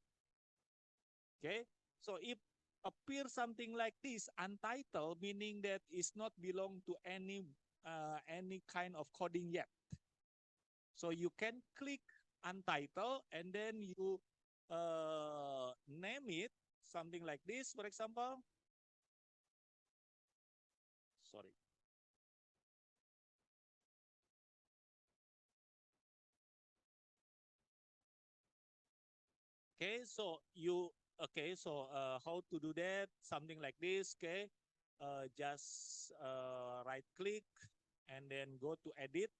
Okay. So if appear something like this, untitled, meaning that it's not belong to any kind of coding yet. So you can click untitled and then you name it something like this, for example. Sorry. Okay, so how to do that? Something like this. Okay, just right click and then go to edit.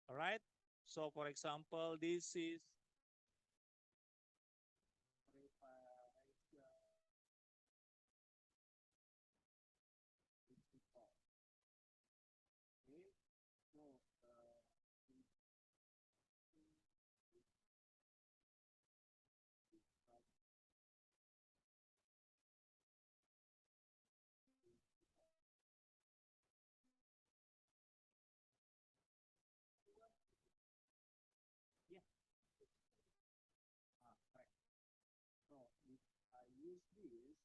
All right. So for example, this is use this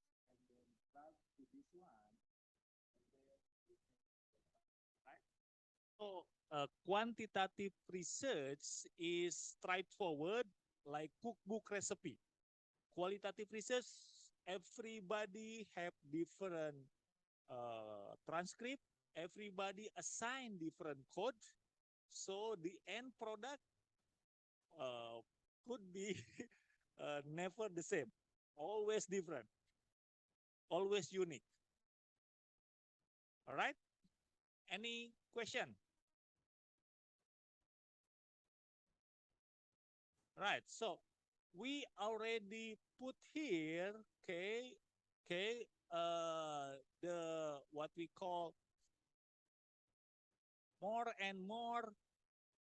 and then drag to this one, and then you can, right? So quantitative research is straightforward, like cookbook recipe. Qualitative research, everybody have different transcript, everybody assign different code, so the end product uh, could be never the same, always different, always unique. All right, any question? Right, so we already put here, okay, the what we call more and more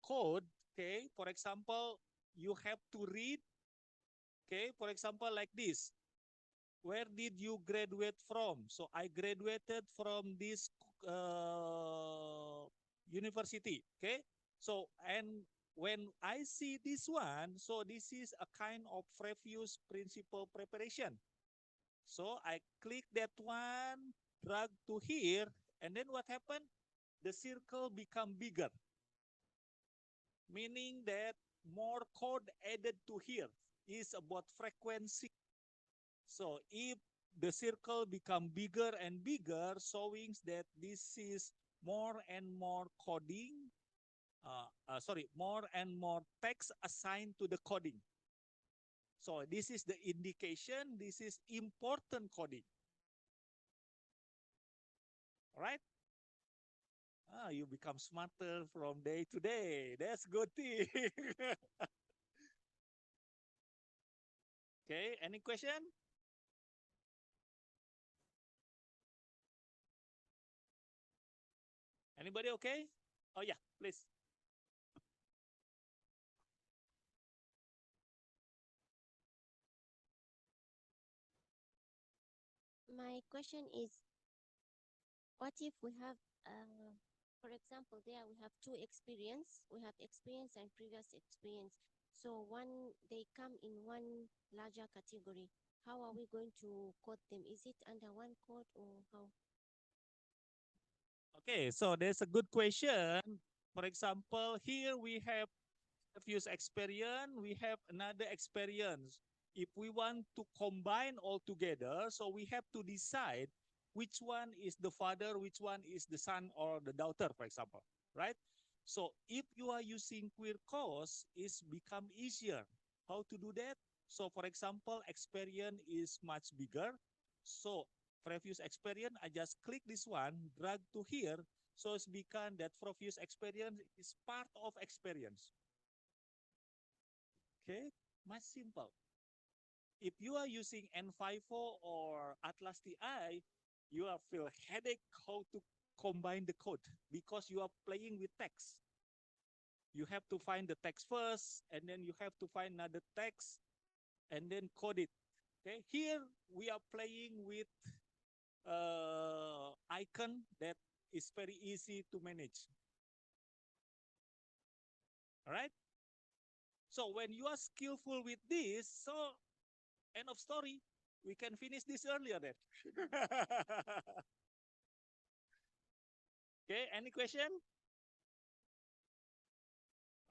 code, okay. For example, you have to read, okay, for example, like this. Where did you graduate from? So I graduated from this university, okay. So and when I see this one, so this is a kind of previous principal preparation. So I click that one, drag to here, and then what happened? The circle become bigger, meaning that more code added to here is about frequency. So if the circle become bigger and bigger, showing that this is more and more coding, more and more text assigned to the coding. So this is the indication, this is important coding. All right? You become smarter from day to day. That's good thing. Okay, any question? Anybody okay? Oh yeah, please. My question is, what if we have, for example, there we have two experience. We have experience and previous experience. So they come in one larger category. How are we going to code them? Is it under one code or how? Okay, so there's a good question. For example, here we have previous experience, we have another experience. If we want to combine all together, so we have to decide which one is the father, which one is the son or the daughter, for example, right? So if you are using query-cos, it's become easier. How to do that? So for example, experience is much bigger. So previous experience, I just click this one, drag to here. So it's become that previous experience is part of experience. Okay, much simple. If you are using N5O or Atlas TI, you are feel headache how to combine the code because you are playing with text. You have to find the text first, and then you have to find another text, and then code it. Okay, here we are playing with icon that is very easy to manage. All right. So when you are skillful with this, so end of story. We can finish this earlier then. Okay, any question?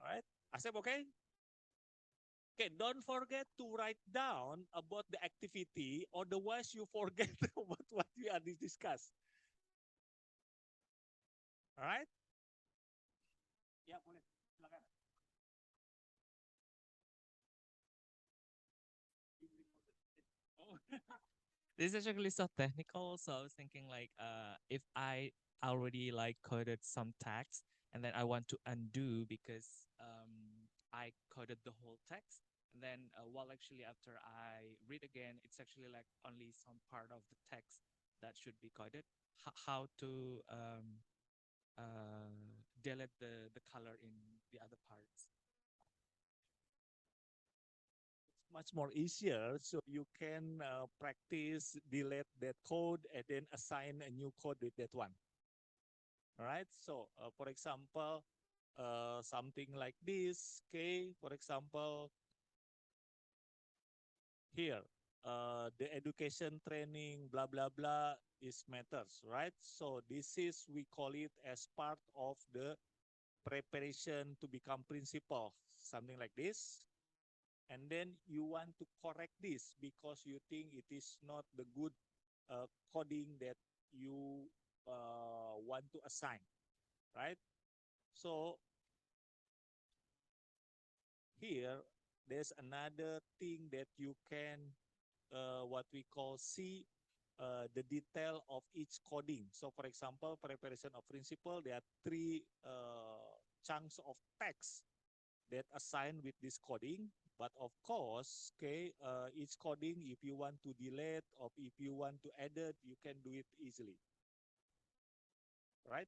All right, Asep, okay? Okay, don't forget to write down about the activity, otherwise you forget about what we are discussed. All right? Ya, boleh. Silakan. Oh. This is actually so technical, so I was thinking like if I already like coded some text and then I want to undo because I coded the whole text, and then while actually after I read again, it's actually like only some part of the text that should be coded. How to delete the color in the other parts. Much more easier, so you can practice delete that code and then assign a new code with that one. All right, so for example, something like this, okay, for example, here, the education training, blah blah blah, is matters, right? So this is we call it as part of the preparation to become principal, something like this. And then you want to correct this because you think it is not the good coding that you want to assign, right? So here there's another thing that you can what we call see the detail of each coding. So for example, preparation of principle, there are three chunks of text that assigned with this coding. But of course, okay, each coding, if you want to delete or if you want to edit, you can do it easily, right?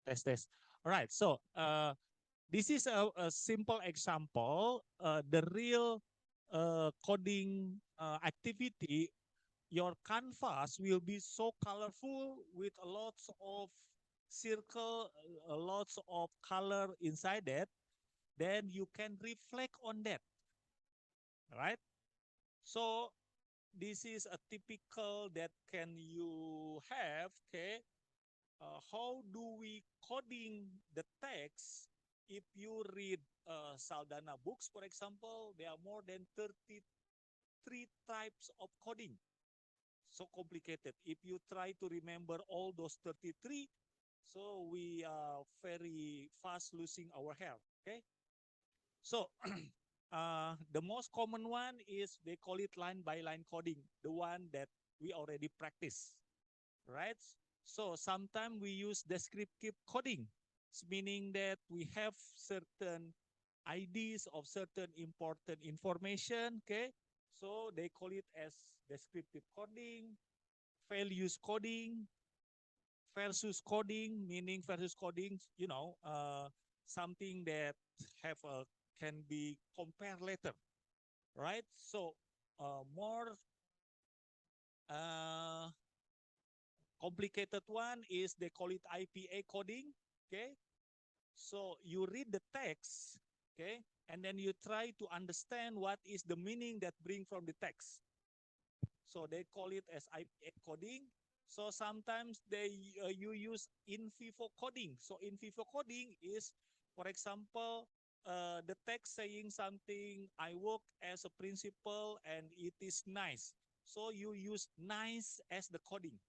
Test. All right. So this is a simple example. The real coding activity, your canvas will be so colorful with lots of circle, lots of color inside that. Then you can reflect on that, right? So this is a typical that can you have, okay? How do we coding the text? If you read Saldana books, for example, there are more than 33 types of coding. So complicated. If you try to remember all those 33, so we are very fast losing our health, okay? So the most common one is they call it line by line coding, the one that we already practice, right? So sometimes we use descriptive coding, meaning that we have certain IDs of certain important information, okay? So they call it as descriptive coding, values coding, versus coding, meaning versus coding, something that have a can be compared later, right? So more uh, complicated one is they call it IPA coding, okay? So you read the text, okay, and then you try to understand what is the meaning that bring from the text. So they call it as IPA coding. So sometimes you use in vivo coding. So in vivo coding is, for example, the text saying something, I work as a principal and it is nice. So you use nice as the coding.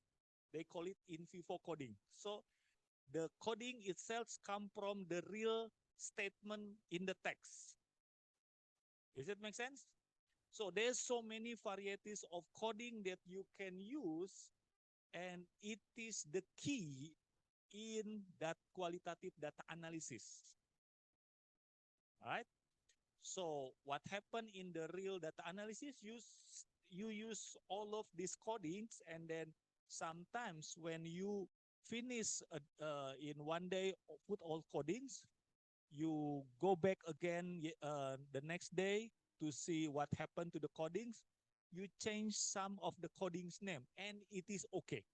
They call it in vivo coding. So the coding itself come from the real statement in the text. Does it make sense? So there's so many varieties of coding that you can use, and it is the key in that qualitative data analysis. All right? So what happened in the real data analysis, you use all of these codings, and then sometimes when you finish in one day put all codings, you go back again the next day to see what happened to the codings. You change some of the codings name, and it is okay.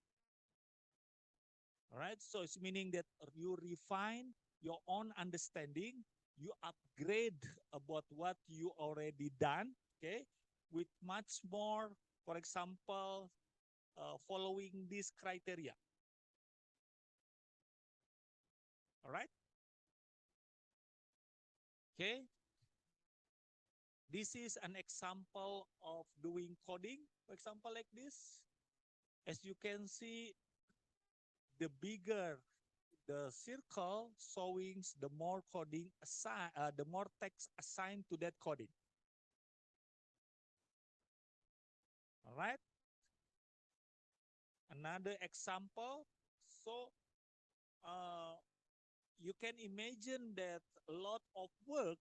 All right, so it's meaning that you refine your own understanding, you upgrade about what you already done, okay, with much more, for example, following this criteria. All right. Okay. This is an example of doing coding, for example, like this. As you can see, the bigger the circle showing, the more coding the more text assigned to that coding. All right. Another example. So you can imagine that a lot of work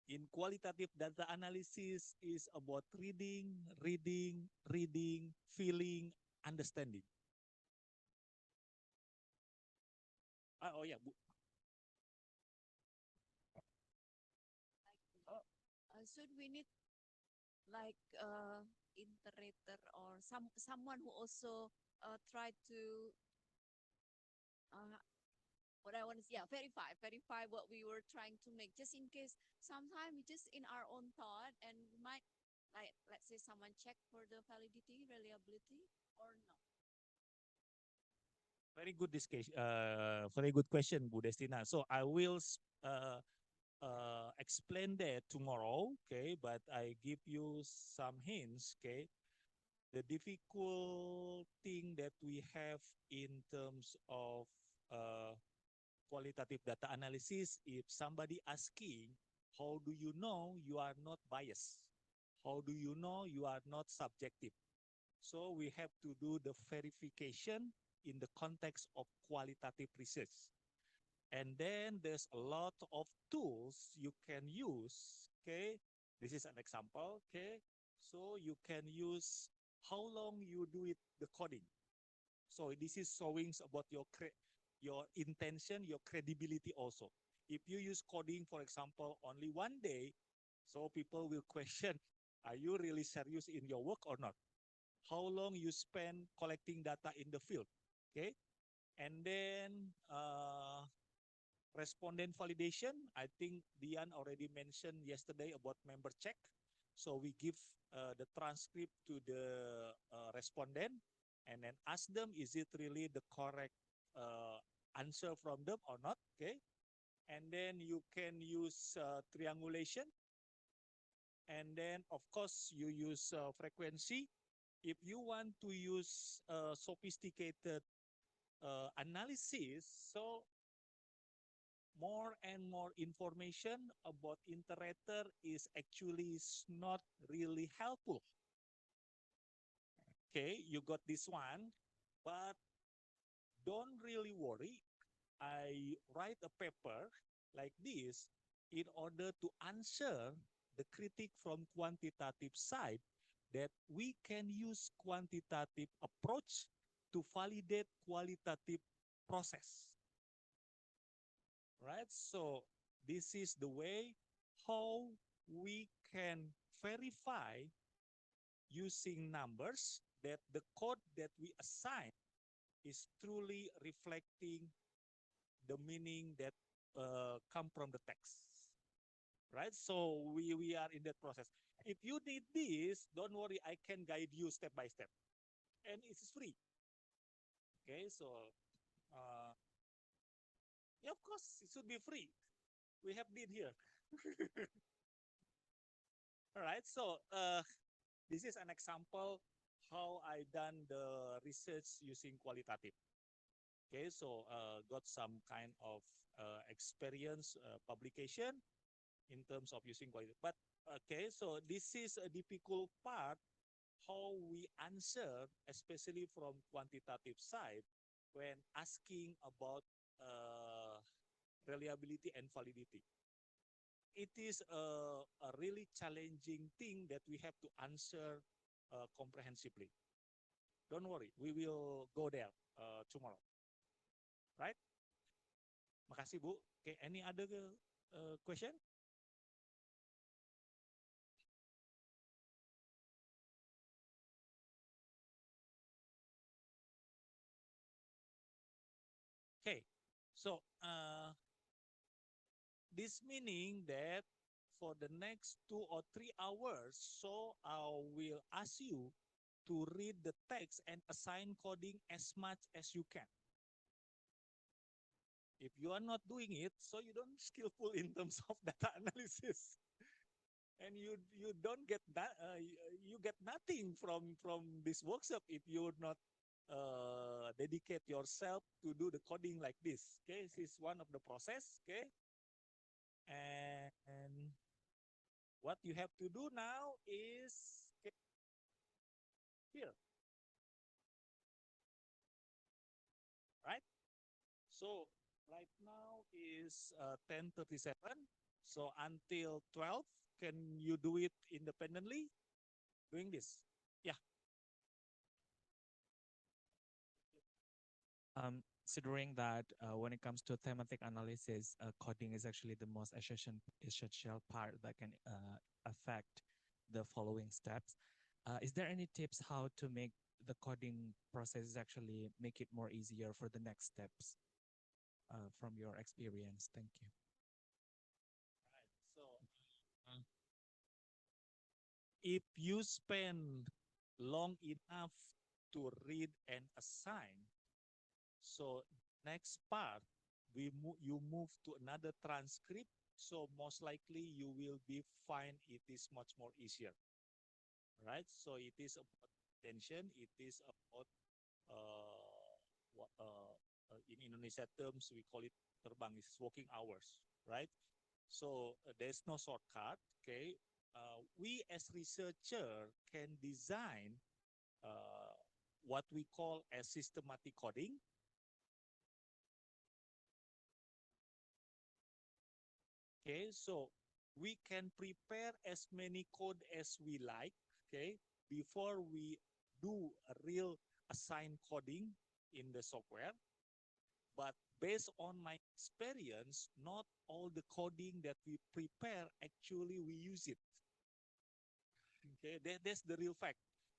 in qualitative data analysis is about reading, feeling, understanding. Oh yeah. Should we need like iterator or someone who also try to what I want to verify what we were trying to make, just in case sometimes we just in our own thought and we might, like, let's say someone check for the validity, reliability or not. Very good very good question, Bu Destina. So I will explain that tomorrow, okay? But I give you some hints, okay? The difficult thing that we have in terms of qualitative data analysis, if somebody asking, how do you know you are not biased? How do you know you are not subjective? So we have to do the verification in the context of qualitative research. And then there's a lot of tools you can use, okay? This is an example, okay? So you can use how long you do it, the coding. So this is showing about your your intention, your credibility also. If you use coding, for example, only one day, so people will question, are you really serious in your work or not? How long you spend collecting data in the field, okay? And then respondent validation, I think Dian already mentioned yesterday about member check. So we give the transcript to the respondent and then ask them, is it really the correct answer from them or not, okay? And then you can use triangulation. And then, of course, you use frequency. If you want to use sophisticated analysis, so more and more information about iterator is actually not really helpful. Okay, you got this one, but don't really worry. I write a paper like this in order to answer the critique from quantitative side that we can use quantitative approach to validate qualitative process. Right? So this is the way how we can verify using numbers that the code that we assign is truly reflecting the meaning that come from the text. Right? So we are in that process. If you need this, don't worry, I can guide you step by step. And it's free. Okay, so yeah, of course, it should be free. We have did here. All right, so this is an example how I done the research using qualitative. Okay, so got some kind of experience publication in terms of using qualitative. But okay, so this is a difficult part how we answer, especially from quantitative side, when asking about reliability and validity. It is a really challenging thing that we have to answer comprehensively. Don't worry, we will go there tomorrow. Right? Makasih Bu. Okay, any other question? Okay, so this meaning that for the next 2 or 3 hours, so I will ask you to read the text and assign coding as much as you can. If you are not doing it, so you don't skillful in terms of data analysis, and you don't get that you get nothing from this workshop if you not dedicate yourself to do the coding like this. Okay, this is one of the process. Okay, and what you have to do now is okay, here, right? So right now is 10:37. So until 12, can you do it independently? Doing this. Yeah. Considering that when it comes to thematic analysis, coding is actually the most essential part that can affect the following steps. Is there any tips how to make the coding process actually make it more easier for the next steps from your experience? Thank you. Right. So if you spend long enough to read and assign, so next part you move to another transcript. So most likely you will be find it is much more easier, right? So it is about attention. It is about in Indonesia terms we call it terbang, is working hours, right? So there's no shortcut. Okay, we as researcher can design what we call as systematic coding. Okay, so we can prepare as many code as we like, okay, before we do a real assigned coding in the software. But based on my experience, not all the coding that we prepare actually we use it. Okay, that's the real fact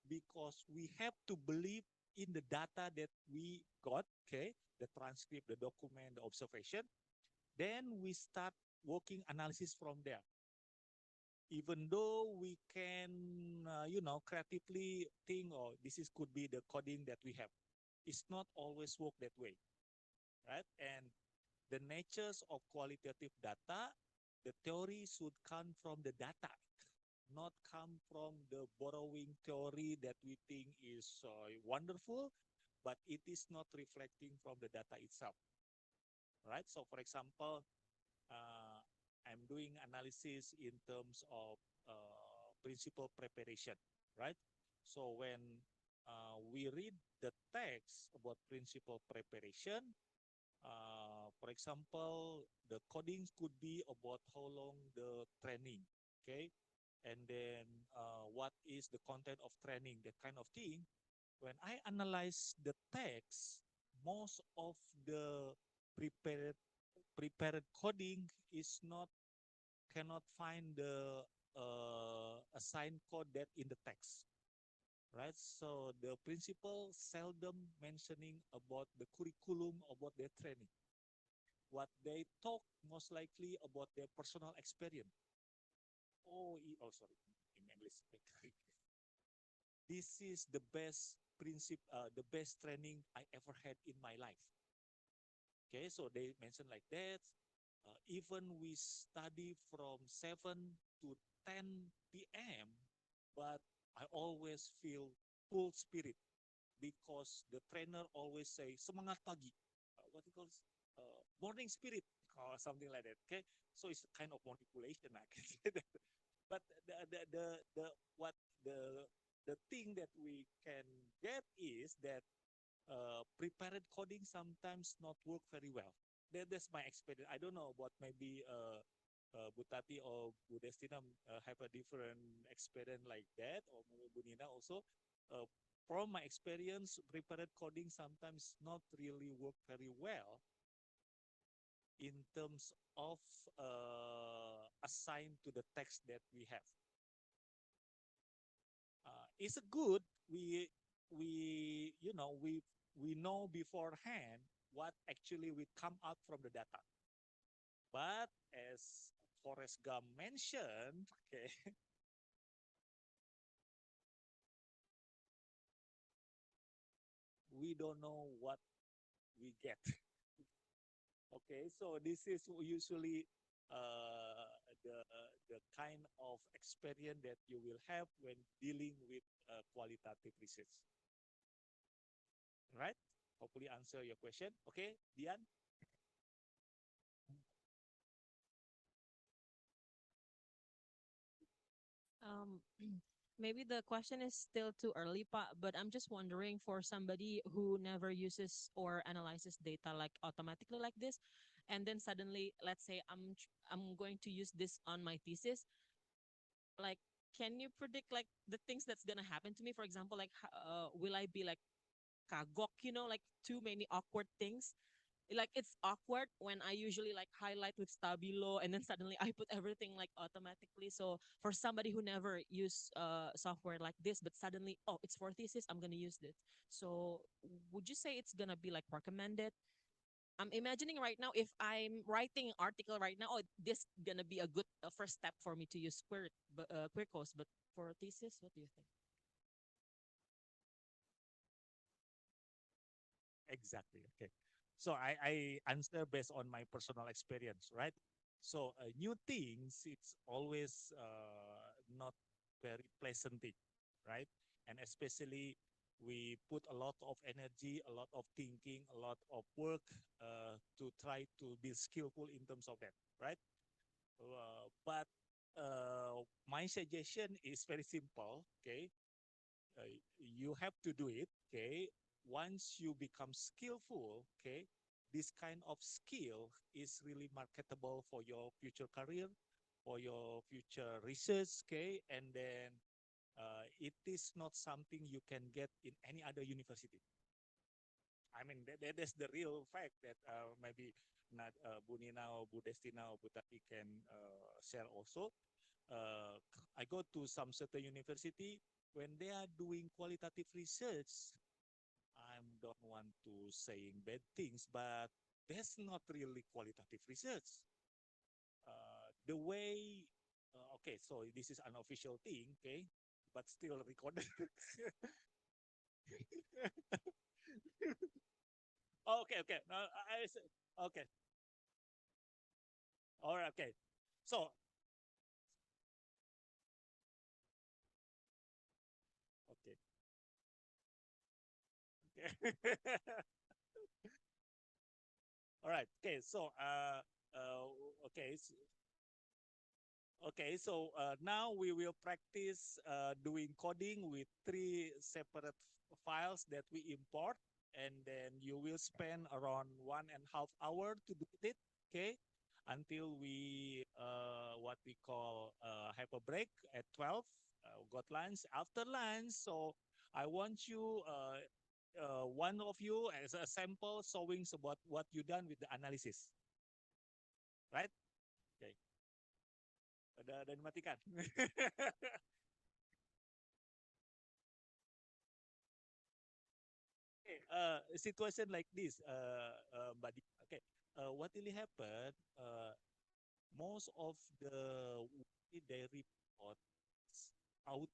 because we have to believe in the data that we got. Okay, the transcript, the document, the observation. Then we start working analysis from there. Even though we can, creatively think, oh, could be the coding that we have. It's not always work that way, right? And the natures of qualitative data, the theory should come from the data, not come from the borrowing theory that we think is wonderful, but it is not reflecting from the data itself, right? So, for example, uh, I'm doing analysis in terms of principal preparation, right? So when we read the text about principal preparation, for example, the codings could be about how long the training, okay? And then what is the content of training, that kind of thing. When I analyze the text, most of the prepared prepared coding is not cannot find the assigned code that in the text, right? So the principal seldom mentioning about the curriculum, about their training. What they talk most likely about their personal experience. Sorry, in English. This is the best the best training I ever had in my life. Okay, so they mentioned like that. Even we study from 7 to 10 p.m., but I always feel full spirit because the trainer always say semangat pagi. What it calls morning spirit or something like that. Okay, so it's a kind of manipulation, I can say that. But what the thing that we can get is that prepared coding sometimes not work very well. That's my experience. I don't know what maybe Bu Tati or Bu Destina have a different experience like that, or maybe Bu Nina also. Uh, from my experience, prepared coding sometimes not really work very well in terms of assigned to the text that we have. It's a good we know beforehand what actually will come out from the data. But as Forrest Gump mentioned, okay, we don't know what we get. Okay, so this is usually the the kind of experience that you will have when dealing with qualitative research. Right? Hopefully answer your question. Okay, Dian? Um, maybe the question is still too early, but I'm just wondering for somebody who never uses or analyzes data like automatically like this, and then suddenly, let's say I'm going to use this on my thesis. Like, can you predict like the things that's gonna happen to me? For example, like, will I be like kagok? Like too many awkward things, like it's awkward when I usually like highlight with Stabilo and then suddenly I put everything like automatically. So for somebody who never use software like this, but suddenly, oh, it's for thesis, I'm gonna use this. So would you say it's gonna be like recommended? I'm imagining right now if I'm writing an article right now, oh, this gonna be a good first step for me to use Quirkos. But for thesis, what do you think? Exactly. Okay. So I answer based on my personal experience, right? So new things, it's always not very pleasant thing, right? And especially we put a lot of energy, a lot of thinking, a lot of work to try to be skillful in terms of that, right? But my suggestion is very simple, okay? uh, you have to do it, okay? Once you become skillful, okay, this kind of skill is really marketable for your future career, for your future research, okay? And then it is not something you can get in any other university. I mean, that's the real fact that maybe not Bu Nina or Bu Destina or Bu Tati can share also. I go to some certain university when they are doing qualitative research. I don't want to saying bad things, but that's not really qualitative research. The way, okay, so this is an official thing, okay, but still recorded. Okay, okay. Okay. All right, okay. So, okay. Okay. All right. Okay. So, okay. Okay. So now we will practice doing coding with three separate files that we import, and then you will spend around 1.5 hours to do it. Okay. Until we what we call have a break at 12. Got lunch after lunch. So I want you one of you as a sample showing about what you done with the analysis, right? Okay. Udah dimatikan. Okay, situation like this, Mbak Di. Okay, what really happened? Most of the way they report auto